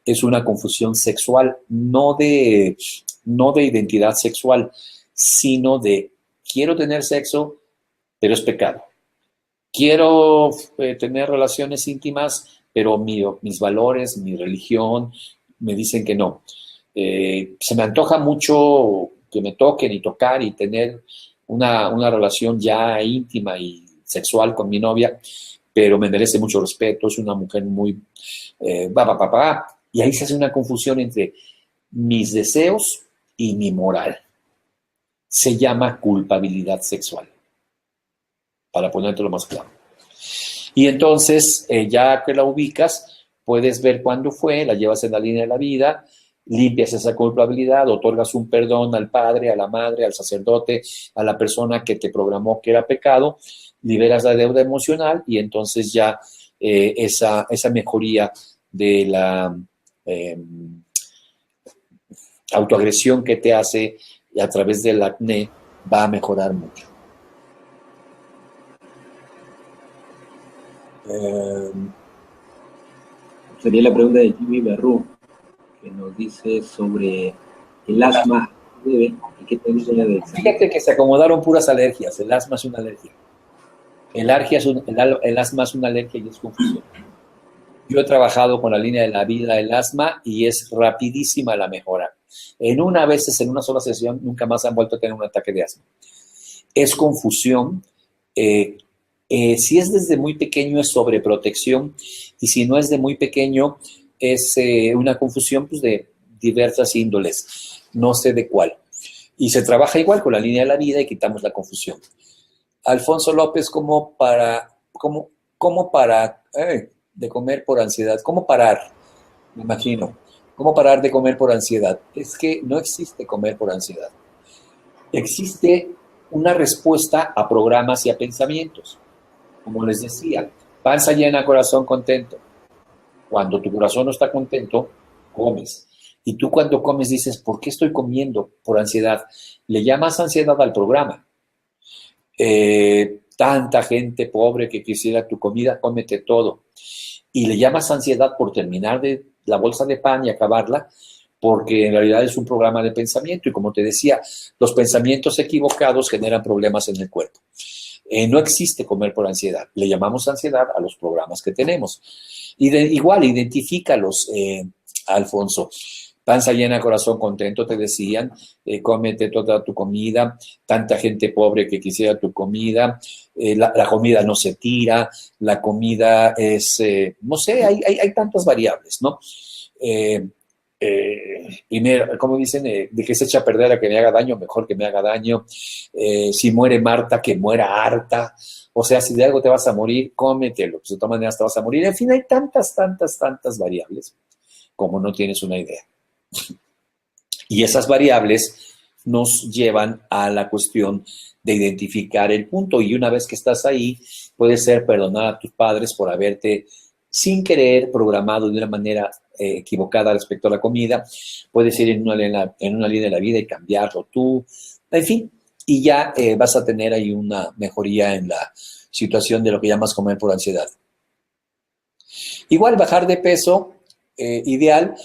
es una confusión sexual, no de identidad sexual, sino de quiero tener sexo, pero es pecado. Quiero tener relaciones íntimas, pero mis valores, mi religión me dicen que no. Se me antoja mucho que me toquen y tocar y tener una relación ya íntima y sexual con mi novia, pero me merece mucho respeto, es una mujer muy... y ahí se hace una confusión entre mis deseos y mi moral. Se llama culpabilidad sexual, para ponértelo más claro. Y entonces, ya que la ubicas, puedes ver cuándo fue, la llevas en la línea de la vida, limpias esa culpabilidad, otorgas un perdón al padre, a la madre, al sacerdote, a la persona que te programó que era pecado, liberas la deuda emocional y entonces ya esa mejoría de la autoagresión que te hace a través del acné va a mejorar mucho. Sería la pregunta de Jimmy Berrú, que nos dice sobre el asma y qué tendría de... Fíjate que se acomodaron puras alergias. El asma es una alergia. El asma es una alergia y es confusión. Yo he trabajado con la línea de la vida del asma y es rapidísima la mejora. En una sola sesión, nunca más han vuelto a tener un ataque de asma. Es confusión. Si es desde muy pequeño es sobreprotección y si no es de muy pequeño es una confusión pues, de diversas índoles, no sé de cuál. Y se trabaja igual con la línea de la vida y quitamos la confusión. Alfonso López, ¿cómo parar de comer por ansiedad? ¿Cómo parar? Me imagino. ¿Cómo parar de comer por ansiedad? Es que no existe comer por ansiedad. Existe una respuesta a programas y a pensamientos. Como les decía, panza llena, corazón contento. Cuando tu corazón no está contento, comes. Y tú cuando comes dices, ¿por qué estoy comiendo por ansiedad? Le llamas ansiedad al programa. Tanta gente pobre que quisiera tu comida, cómete todo. Y le llamas ansiedad por terminar de la bolsa de pan y acabarla, porque en realidad es un programa de pensamiento. Y como te decía, los pensamientos equivocados generan problemas en el cuerpo. No existe comer por ansiedad. Le llamamos ansiedad a los programas que tenemos. Igual, identifícalos, Alfonso. Panza llena, corazón contento, te decían, cómete toda tu comida, tanta gente pobre que quisiera tu comida, la comida no se tira, la comida es, no sé, hay tantas variables, ¿no? Primero, como dicen, de que se echa a perder a que me haga daño, mejor que me haga daño. Si muere Marta, que muera harta. O sea, si de algo te vas a morir, cómetelo, pues de todas maneras te vas a morir. En fin, hay tantas variables como no tienes una idea. Y esas variables nos llevan a la cuestión de identificar el punto. Y una vez que estás ahí, puede ser perdonar a tus padres por haberte, sin querer, programado de una manera equivocada respecto a la comida. Puedes ir en una línea de la vida y cambiarlo tú. En fin, y ya vas a tener ahí una mejoría en la situación de lo que llamas comer por ansiedad. Igual, bajar de peso, ideal.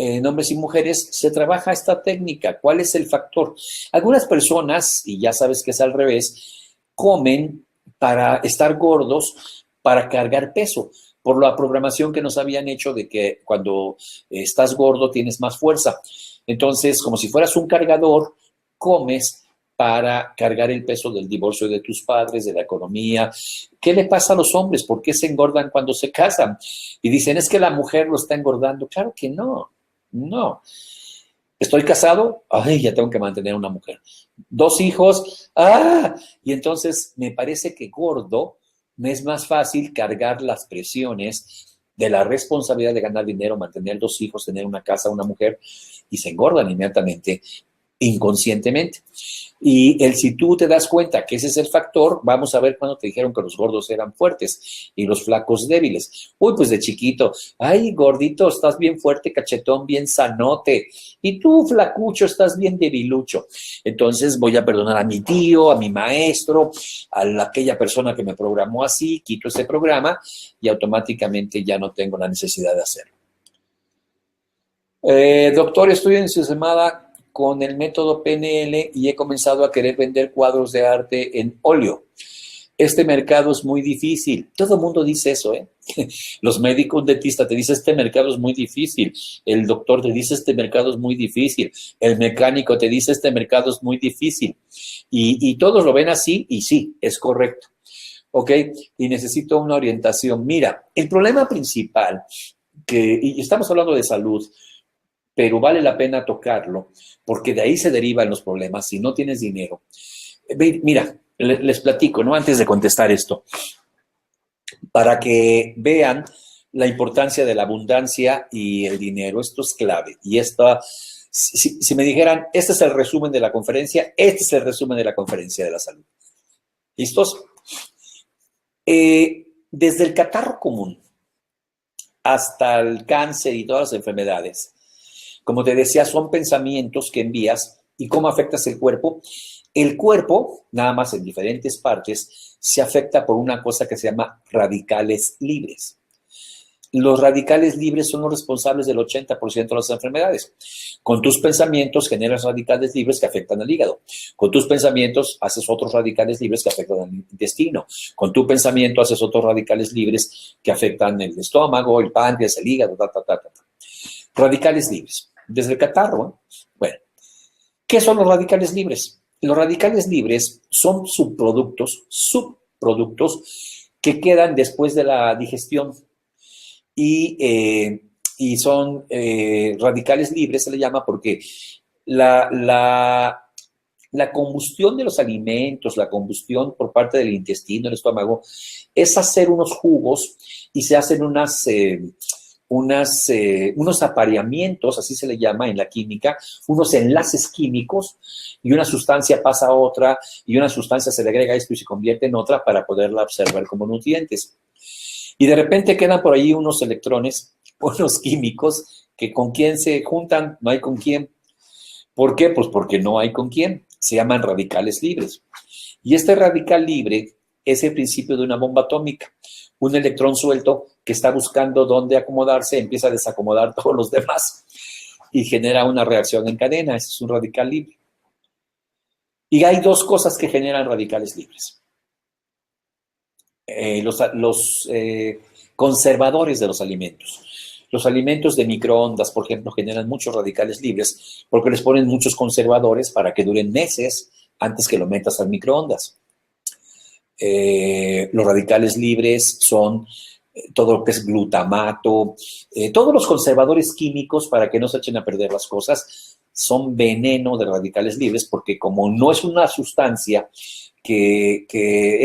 En hombres y mujeres se trabaja esta técnica. ¿Cuál es el factor? Algunas personas, y ya sabes que es al revés, comen para estar gordos, para cargar peso. por la programación que nos habían hecho de que cuando estás gordo tienes más fuerza. Entonces, como si fueras un cargador, comes para cargar el peso del divorcio de tus padres, de la economía. ¿Qué le pasa a los hombres? ¿Por qué se engordan cuando se casan? Y dicen, es que la mujer lo está engordando. Claro que no, no. ¿Estoy casado? Ay, ya tengo que mantener una mujer. 2 hijos, ¡ah! Y entonces me parece que gordo me es más fácil cargar las presiones de la responsabilidad de ganar dinero, mantener 2 hijos, tener una casa, una mujer, y se engordan inmediatamente, inconscientemente. Y si tú te das cuenta que ese es el factor, vamos a ver cuando te dijeron que los gordos eran fuertes y los flacos débiles. Uy, pues de chiquito, ay, gordito, estás bien fuerte, cachetón, bien sanote. Y tú, flacucho, estás bien debilucho. Entonces voy a perdonar a mi tío, a mi maestro, a aquella persona que me programó así, quito ese programa y automáticamente ya no tengo la necesidad de hacerlo. Doctor, estoy entusiasmada con el método PNL y he comenzado a querer vender cuadros de arte en óleo. Este mercado es muy difícil. Todo el mundo dice eso, ¿eh? Los médicos, un dentista te dice, este mercado es muy difícil. El doctor te dice, este mercado es muy difícil. El mecánico te dice, este mercado es muy difícil. Y todos lo ven así y sí, es correcto. ¿Ok? Y necesito una orientación. Mira, el problema principal, y estamos hablando de salud, pero vale la pena tocarlo, porque de ahí se derivan los problemas si no tienes dinero. Mira, les platico, ¿no? Antes de contestar esto, para que vean la importancia de la abundancia y el dinero. Esto es clave. Y si me dijeran, este es el resumen de la conferencia, este es el resumen de la conferencia de la salud. ¿Listos? Desde el catarro común hasta el cáncer y todas las enfermedades, como te decía, son pensamientos que envías y cómo afectas el cuerpo. El cuerpo, nada más en diferentes partes, se afecta por una cosa que se llama radicales libres. Los radicales libres son los responsables del 80% de las enfermedades. Con tus pensamientos generas radicales libres que afectan al hígado. Con tus pensamientos haces otros radicales libres que afectan al intestino. Con tu pensamiento haces otros radicales libres que afectan el estómago, el páncreas, el hígado, Radicales libres. Desde el catarro, bueno, ¿qué son los radicales libres? Los radicales libres son subproductos que quedan después de la digestión y son radicales libres, se le llama porque la combustión de los alimentos, la combustión por parte del intestino, el estómago, es hacer unos jugos y se hacen unos apareamientos, así se le llama en la química, unos enlaces químicos, y una sustancia pasa a otra, y una sustancia se le agrega a esto y se convierte en otra para poderla observar como nutrientes. Y de repente quedan por ahí unos electrones, unos químicos, que con quién se juntan, no hay con quién. ¿Por qué? Pues porque no hay con quién. Se llaman radicales libres. Y este radical libre es el principio de una bomba atómica. Un electrón suelto que está buscando dónde acomodarse, empieza a desacomodar todos los demás y genera una reacción en cadena. Ese es un radical libre. Y hay 2 cosas que generan radicales libres. Los conservadores de los alimentos. Los alimentos de microondas, por ejemplo, generan muchos radicales libres porque les ponen muchos conservadores para que duren meses antes que lo metas al microondas. Los radicales libres son todo lo que es glutamato, todos los conservadores químicos para que no se echen a perder las cosas son veneno de radicales libres porque como no es una sustancia que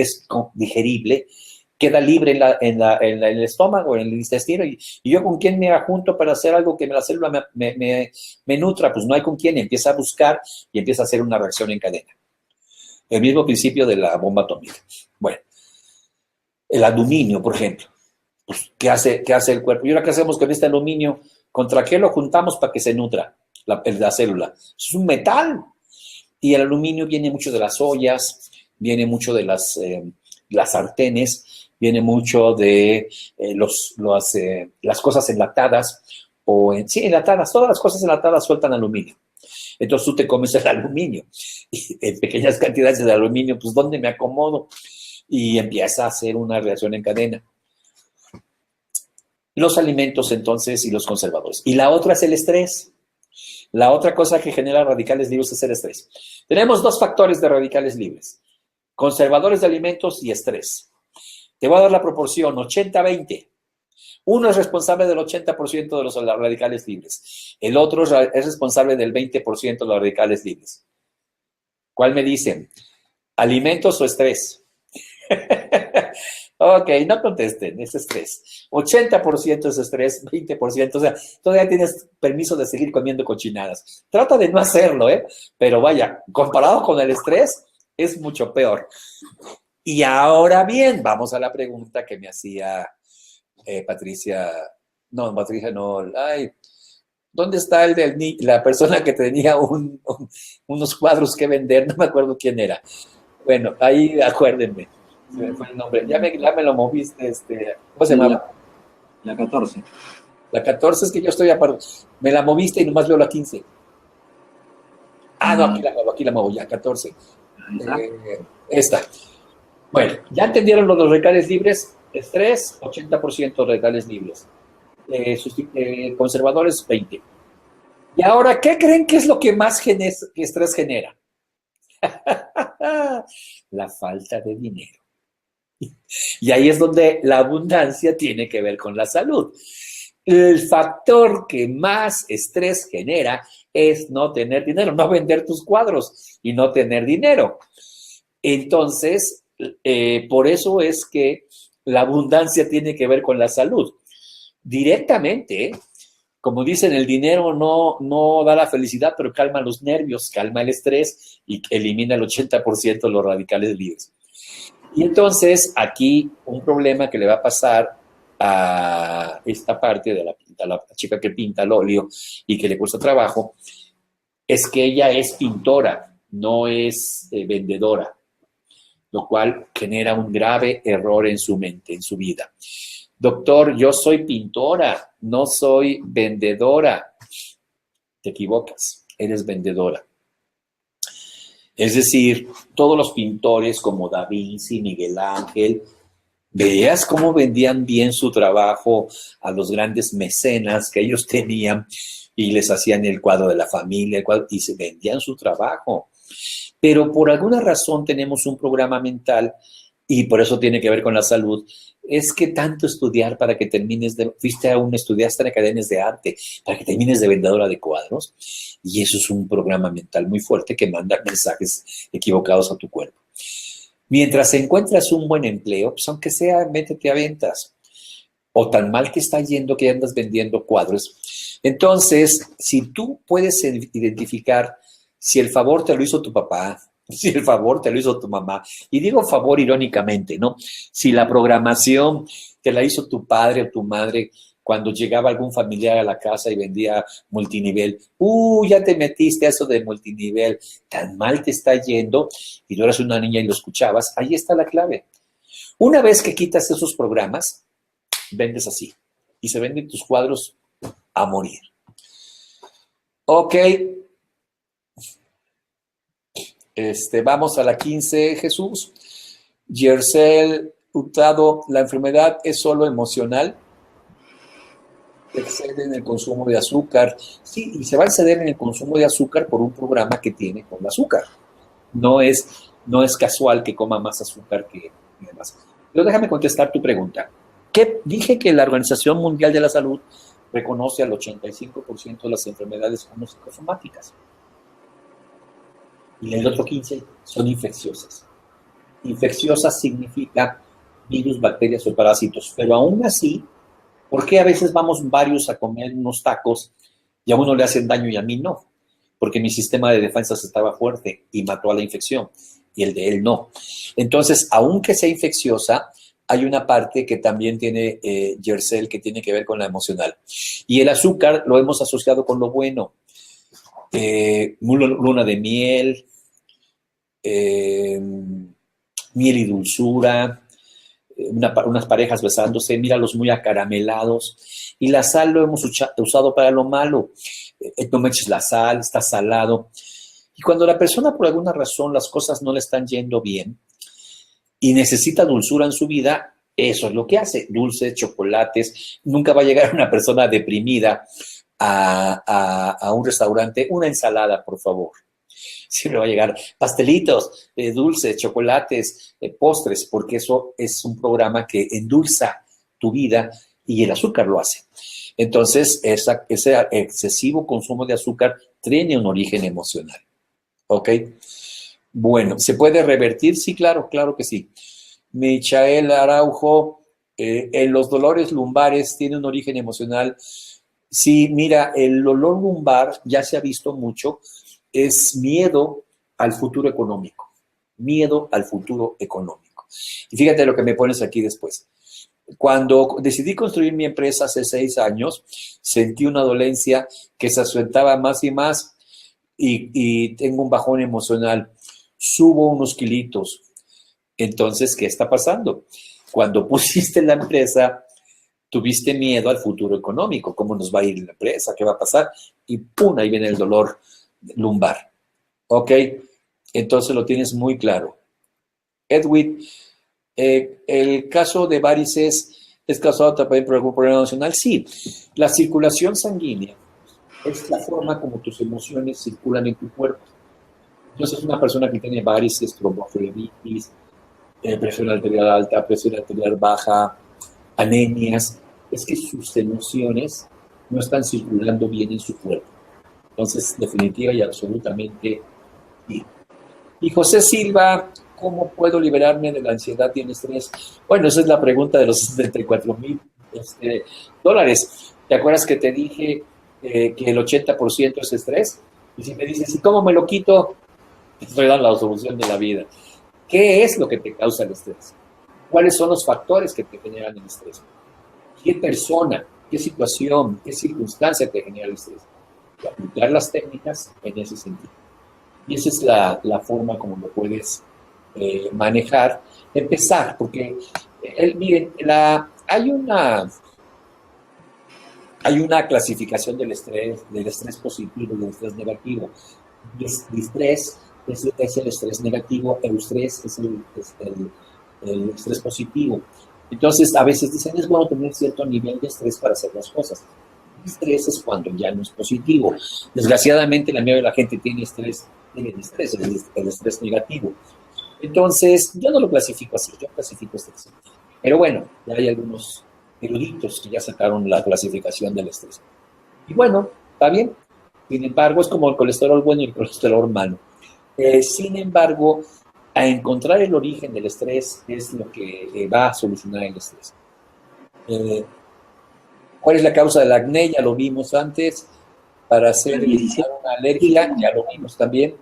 es digerible, queda libre en el estómago, en el intestino, y yo con quién me adjunto para hacer algo que la célula me nutra, pues no hay con quién, empieza a buscar y empieza a hacer una reacción en cadena. El mismo principio de la bomba atómica. Bueno, el aluminio, por ejemplo, pues, ¿qué hace el cuerpo? ¿Y ahora qué hacemos con este aluminio? ¿Contra qué lo juntamos para que se nutra la célula? Es un metal. Y el aluminio viene mucho de las ollas, viene mucho de las sartenes, viene mucho de las cosas enlatadas, enlatadas, todas las cosas enlatadas sueltan aluminio. Entonces tú te comes el aluminio, y en pequeñas cantidades de aluminio, pues ¿dónde me acomodo? Y empieza a hacer una reacción en cadena. Los alimentos, entonces, y los conservadores. Y la otra es el estrés. La otra cosa que genera radicales libres es el estrés. Tenemos dos factores de radicales libres: conservadores de alimentos y estrés. Te voy a dar la proporción 80-20. Uno es responsable del 80% de los radicales libres. El otro es responsable del 20% de los radicales libres. ¿Cuál me dicen? ¿Alimentos o estrés? Ok, no contesten, es estrés. 80% es estrés, 20%, o sea, todavía tienes permiso de seguir comiendo cochinadas. Trata de no hacerlo, pero vaya, comparado con el estrés, es mucho peor. Y ahora bien, vamos a la pregunta que me hacía Patricia. No, Patricia no. Ay, ¿dónde está la persona que tenía unos cuadros que vender? No me acuerdo quién era. Bueno, ahí acuérdenme. Se me fue el nombre. Ya me lo moviste. ¿Cómo se llamaba? La 14. La 14 es que yo estoy aparte. Me la moviste y nomás veo la 15. Ah, no, aquí la muevo ya, 14. Esta. Bueno, ya entendieron los radicales libres. Estrés, 80% radicales libres. Conservadores, 20%. Y ahora, ¿qué creen que es lo que más estrés genera? La falta de dinero. Y ahí es donde la abundancia tiene que ver con la salud. El factor que más estrés genera es no tener dinero, no vender tus cuadros y no tener dinero. Entonces, por eso es que la abundancia tiene que ver con la salud. Directamente, como dicen, el dinero no da la felicidad, pero calma los nervios, calma el estrés y elimina el 80% de los radicales libres. Y entonces, aquí un problema que le va a pasar a esta parte de la chica que pinta al óleo y que le cuesta trabajo, es que ella es pintora, no es vendedora, lo cual genera un grave error en su mente, en su vida. Doctor, yo soy pintora, no soy vendedora. Te equivocas, eres vendedora. Es decir, todos los pintores como Da Vinci, Miguel Ángel, veas cómo vendían bien su trabajo a los grandes mecenas que ellos tenían y les hacían el cuadro de la familia y se vendían su trabajo. Pero por alguna razón tenemos un programa mental, y por eso tiene que ver con la salud, es que tanto estudiar para que termines estudiaste en academias de arte, para que termines de vendedora de cuadros, y eso es un programa mental muy fuerte que manda mensajes equivocados a tu cuerpo. Mientras encuentras un buen empleo, pues aunque sea, métete a ventas. O tan mal que está yendo que andas vendiendo cuadros. Entonces, si tú puedes identificar si el favor te lo hizo tu papá, si el favor te lo hizo tu mamá, y digo favor irónicamente, ¿no? Si la programación te la hizo tu padre o tu madre cuando llegaba algún familiar a la casa y vendía multinivel, ya te metiste a eso de multinivel, tan mal te está yendo, y tú eras una niña y lo escuchabas, ahí está la clave. Una vez que quitas esos programas, vendes así, y se venden tus cuadros a morir. Ok. Vamos a la 15, Jesús. Yersel Hurtado, ¿la enfermedad es solo emocional? Excede en el consumo de azúcar. Sí, y se va a exceder en el consumo de azúcar por un programa que tiene con el azúcar. No es casual que coma más azúcar que demás. Pero déjame contestar tu pregunta. Dije que la Organización Mundial de la Salud reconoce al 85% de las enfermedades como psicosomáticas. Y el otro 15% son infecciosas. Infecciosas significa virus, bacterias o parásitos. Pero aún así, ¿por qué a veces vamos varios a comer unos tacos y a uno le hacen daño y a mí no? Porque mi sistema de defensas estaba fuerte y mató a la infección y el de él no. Entonces, aunque sea infecciosa, hay una parte que también tiene Yersel que tiene que ver con la emocional. Y el azúcar lo hemos asociado con lo bueno. Luna de miel, miel y dulzura, unas parejas besándose, míralos muy acaramelados. Y la sal lo hemos usado para lo malo. No me eches la sal, está salado. Y cuando la persona por alguna razón las cosas no le están yendo bien y necesita dulzura en su vida, Eso es lo que hace. Dulces, chocolates. Nunca va a llegar una persona deprimida a un restaurante. Una ensalada, por favor. Siempre va a llegar pastelitos, dulces, chocolates, postres, porque eso es un programa que endulza tu vida y el azúcar lo hace. Entonces, ese excesivo consumo de azúcar tiene un origen emocional. ¿Ok? Bueno, ¿se puede revertir? Sí, claro, claro que sí. Michael Araujo, en los dolores lumbares tiene un origen emocional. Sí, mira, el dolor lumbar ya se ha visto mucho, es miedo al futuro económico, miedo al futuro económico. Y fíjate lo que me pones aquí después. Cuando decidí construir mi empresa hace 6 años, sentí una dolencia que se acentuaba más y más y tengo un bajón emocional. Subo unos kilitos. Entonces, ¿qué está pasando? Cuando pusiste la empresa, tuviste miedo al futuro económico, cómo nos va a ir la empresa, qué va a pasar, y ¡pum! Ahí viene el dolor lumbar. ¿Ok? Entonces lo tienes muy claro. Edwin, el caso de varices es causado también por algún problema emocional. Sí, la circulación sanguínea es la forma como tus emociones circulan en tu cuerpo. Entonces, una persona que tiene varices, tromboflebitis, presión arterial alta, presión arterial baja, anemias, es que sus emociones no están circulando bien en su cuerpo. Entonces, definitiva y absolutamente sí. Y José Silva, ¿cómo puedo liberarme de la ansiedad y el estrés? Bueno, esa es la pregunta de los 74,000 dólares. ¿Te acuerdas que te dije que el 80% es estrés? Y si me dices, ¿y cómo me lo quito? Te estoy dando la solución de la vida. ¿Qué es lo que te causa el estrés? ¿Cuáles son los factores que te generan el estrés? ¿Qué persona, qué situación, qué circunstancia te genera el estrés? Y aplicar las técnicas en ese sentido. Y esa es la forma como lo puedes manejar. Empezar, porque, miren, hay una clasificación del estrés positivo y del estrés negativo. Distrés es el estrés negativo, eustrés es el estrés positivo. Entonces, a veces dicen, es bueno tener cierto nivel de estrés para hacer las cosas. Estrés es cuando ya no es positivo. Desgraciadamente, la mayoría de la gente tiene estrés, el estrés negativo. Entonces, yo no lo clasifico así, yo clasifico estrés. Pero bueno, ya hay algunos eruditos que ya sacaron la clasificación del estrés. Y bueno, está bien. Sin embargo, es como el colesterol bueno y el colesterol malo. Sin embargo, a encontrar el origen del estrés es lo que va a solucionar el estrés. ¿Cuál es la causa del acné? Ya lo vimos antes. Para hacer una alergia, ya lo vimos también.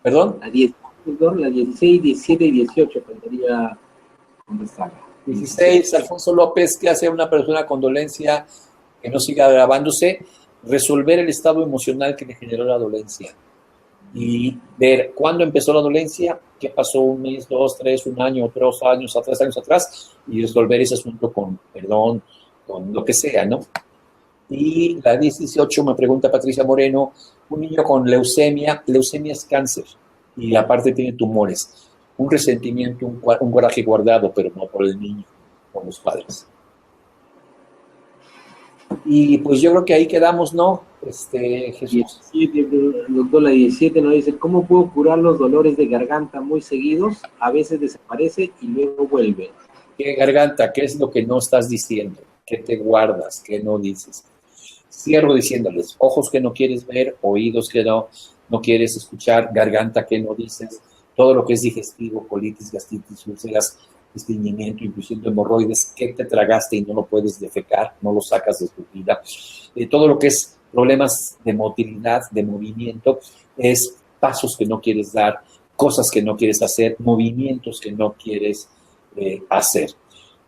¿Perdón? La 16, 17 y 18 podría contestar. 16, Alfonso López, ¿qué hace una persona con dolencia que no siga agravándose? Resolver el estado emocional que le generó la dolencia. Y ver cuándo empezó la dolencia, qué pasó 1 mes, 2, 3, 1 año, 3 años, 3 años atrás, y resolver ese asunto con perdón, con lo que sea, ¿no? Y la 18 me pregunta Patricia Moreno, un niño con leucemia es cáncer, y aparte tiene tumores, un resentimiento, un coraje guardado, pero no por el niño, por los padres. Y pues yo creo que ahí quedamos, ¿no? Jesús. 17, doctor, la 17 nos dice, ¿cómo puedo curar los dolores de garganta muy seguidos? A veces desaparece y luego vuelve. ¿Qué garganta? ¿Qué es lo que no estás diciendo? ¿Qué te guardas? ¿Qué no dices? Cierro diciéndoles, ojos que no quieres ver, oídos que no quieres escuchar, garganta que no dices, todo lo que es digestivo, colitis, gastritis, úlceras, estreñimiento, incluyendo hemorroides, que te tragaste y no lo puedes defecar, no lo sacas de tu vida. Todo lo que es problemas de motilidad, de movimiento, es pasos que no quieres dar, cosas que no quieres hacer, movimientos que no quieres hacer.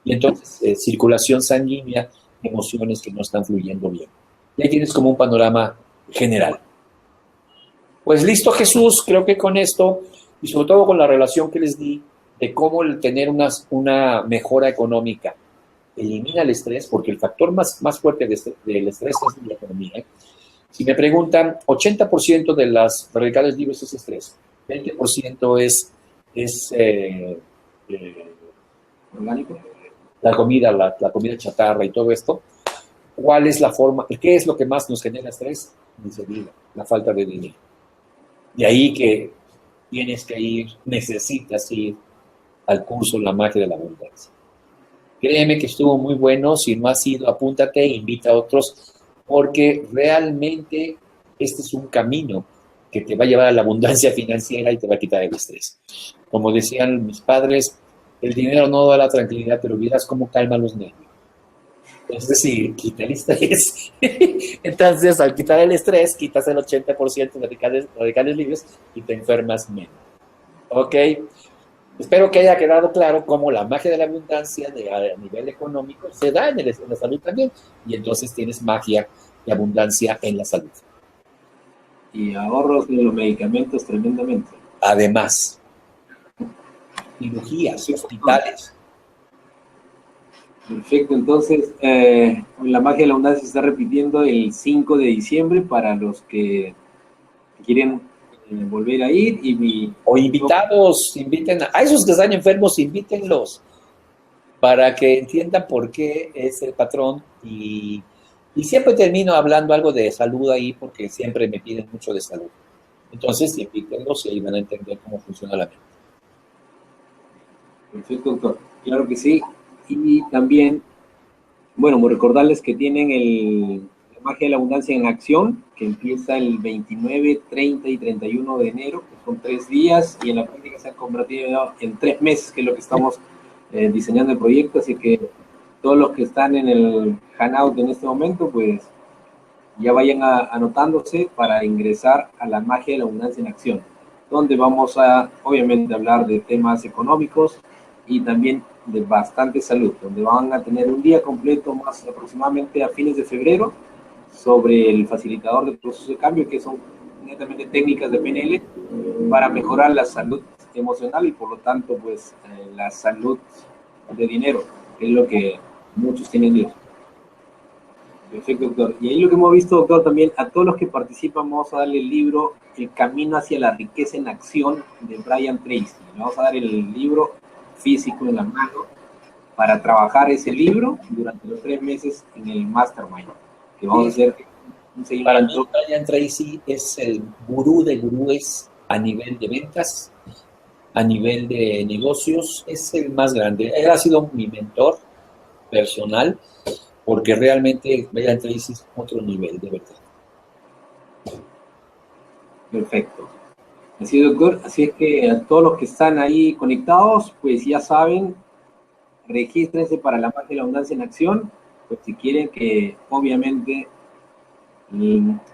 Y entonces, circulación sanguínea, emociones que no están fluyendo bien. Y ahí tienes como un panorama general. Pues listo, Jesús, creo que con esto, y sobre todo con la relación que les di, de cómo el tener una mejora económica elimina el estrés, porque el factor más fuerte del estrés es la economía. Si me preguntan, 80% de las radicales libres es estrés, 20% es orgánico. la comida chatarra y todo esto, ¿cuál es la forma? ¿Qué es lo que más nos genera estrés? Miseria, la falta de dinero. De ahí que tienes que ir, necesitas ir al curso La Magia de la Abundancia. Créeme que estuvo muy bueno. Si no has ido, apúntate, invita a otros, porque realmente este es un camino que te va a llevar a la abundancia financiera y te va a quitar el estrés. Como decían mis padres, el dinero no da la tranquilidad, pero miras cómo calma los nervios. Es decir, quita el estrés. Entonces, al quitar el estrés, quitas el 80% de radicales libres y te enfermas menos. ¿Ok? Espero que haya quedado claro cómo la magia de la abundancia a nivel económico se da en la salud también. Y entonces tienes magia de abundancia en la salud. Y ahorros de los medicamentos tremendamente. Además, cirugías, hospitales. Perfecto, entonces la magia de la abundancia se está repitiendo el 5 de diciembre para los que quieren volver a ir. O invitados, inviten a esos que están enfermos, invítenlos para que entiendan por qué es el patrón. Y siempre termino hablando algo de salud ahí porque siempre me piden mucho de salud. Entonces, invítenlos y ahí van a entender cómo funciona la mente. Perfecto, doctor. Claro que sí. Y también, bueno, recordarles que tienen la magia de la abundancia en acción, que empieza el 29, 30 y 31 de enero, que son 3 días, y en la práctica se han convertido en 3 meses, que es lo que estamos diseñando el proyecto. Así que todos los que están en el Hangout en este momento, pues ya vayan anotándose para ingresar a la magia de la abundancia en acción, donde vamos a, obviamente, hablar de temas económicos y también de bastante salud, donde van a tener un día completo más aproximadamente a fines de febrero sobre el facilitador del proceso de cambio, que son netamente técnicas de PNL para mejorar la salud emocional y por lo tanto pues la salud de dinero, que es lo que muchos tienen Dios. Perfecto, doctor. Y ahí lo que hemos visto, doctor, también a todos los que participan vamos a darle el libro El Camino hacia la Riqueza en Acción de Brian Tracy. Le vamos a dar el libro físico en la mano para trabajar ese libro durante los 3 meses en el Mastermind, que vamos a hacer un seguimiento. Para mí, Brian Tracy es el gurú de gurúes a nivel de ventas, a nivel de negocios, es el más grande. Él ha sido mi mentor personal, porque realmente Brian Tracy es otro nivel, de verdad. Perfecto. Así es, doctor. Así es que a todos los que están ahí conectados, pues ya saben, regístrense para la magia de la abundancia en acción, pues si quieren que obviamente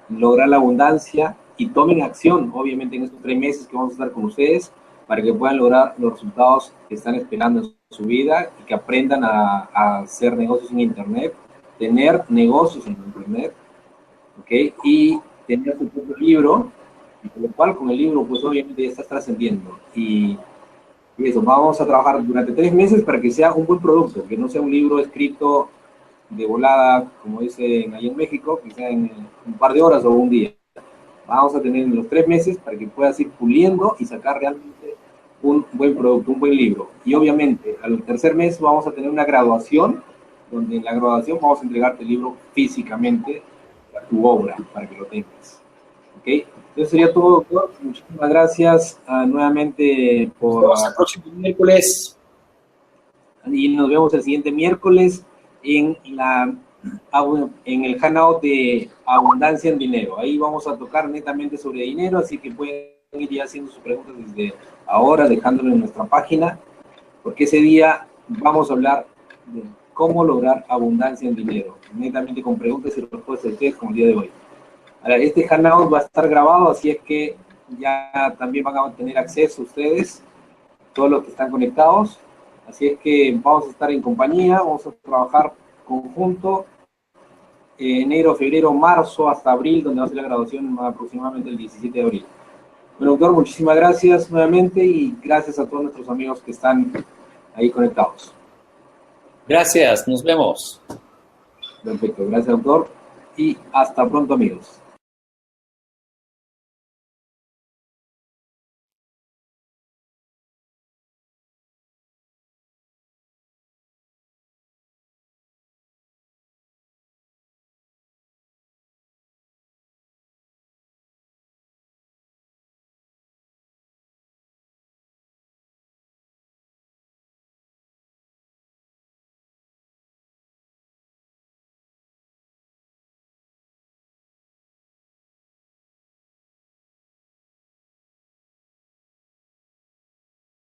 lograr la abundancia y tomen acción, obviamente en estos 3 meses que vamos a estar con ustedes, para que puedan lograr los resultados que están esperando en su vida y que aprendan a hacer negocios en Internet, tener negocios en Internet, ¿ok? Y tener su propio libro, y por lo cual con el libro pues obviamente ya estás trascendiendo. Y eso, vamos a trabajar durante 3 meses para que sea un buen producto, que no sea un libro escrito de volada, como dicen ahí en México, que sea en un par de horas o un día. Vamos a tener los 3 meses para que puedas ir puliendo y sacar realmente un buen producto, un buen libro. Y obviamente al tercer mes vamos a tener una graduación, donde en la graduación vamos a entregarte el libro físicamente a tu obra, para que lo tengas. ¿Ok? Eso sería todo, doctor. Muchísimas gracias nuevamente por... Nos vemos el próximo miércoles. Y nos vemos el siguiente miércoles en el Hangout de Abundancia en Dinero. Ahí vamos a tocar netamente sobre dinero, así que pueden ir ya haciendo sus preguntas desde ahora, dejándolo en nuestra página, porque ese día vamos a hablar de cómo lograr abundancia en dinero, netamente con preguntas y respuestas de ustedes como el día de hoy. Ahora, este Hangout va a estar grabado, así es que ya también van a tener acceso ustedes, todos los que están conectados. Así es que vamos a estar en compañía, vamos a trabajar conjunto, enero, febrero, marzo, hasta abril, donde va a ser la graduación aproximadamente el 17 de abril. Bueno, doctor, muchísimas gracias nuevamente y gracias a todos nuestros amigos que están ahí conectados. Gracias, nos vemos. Perfecto, gracias, doctor, y hasta pronto, amigos.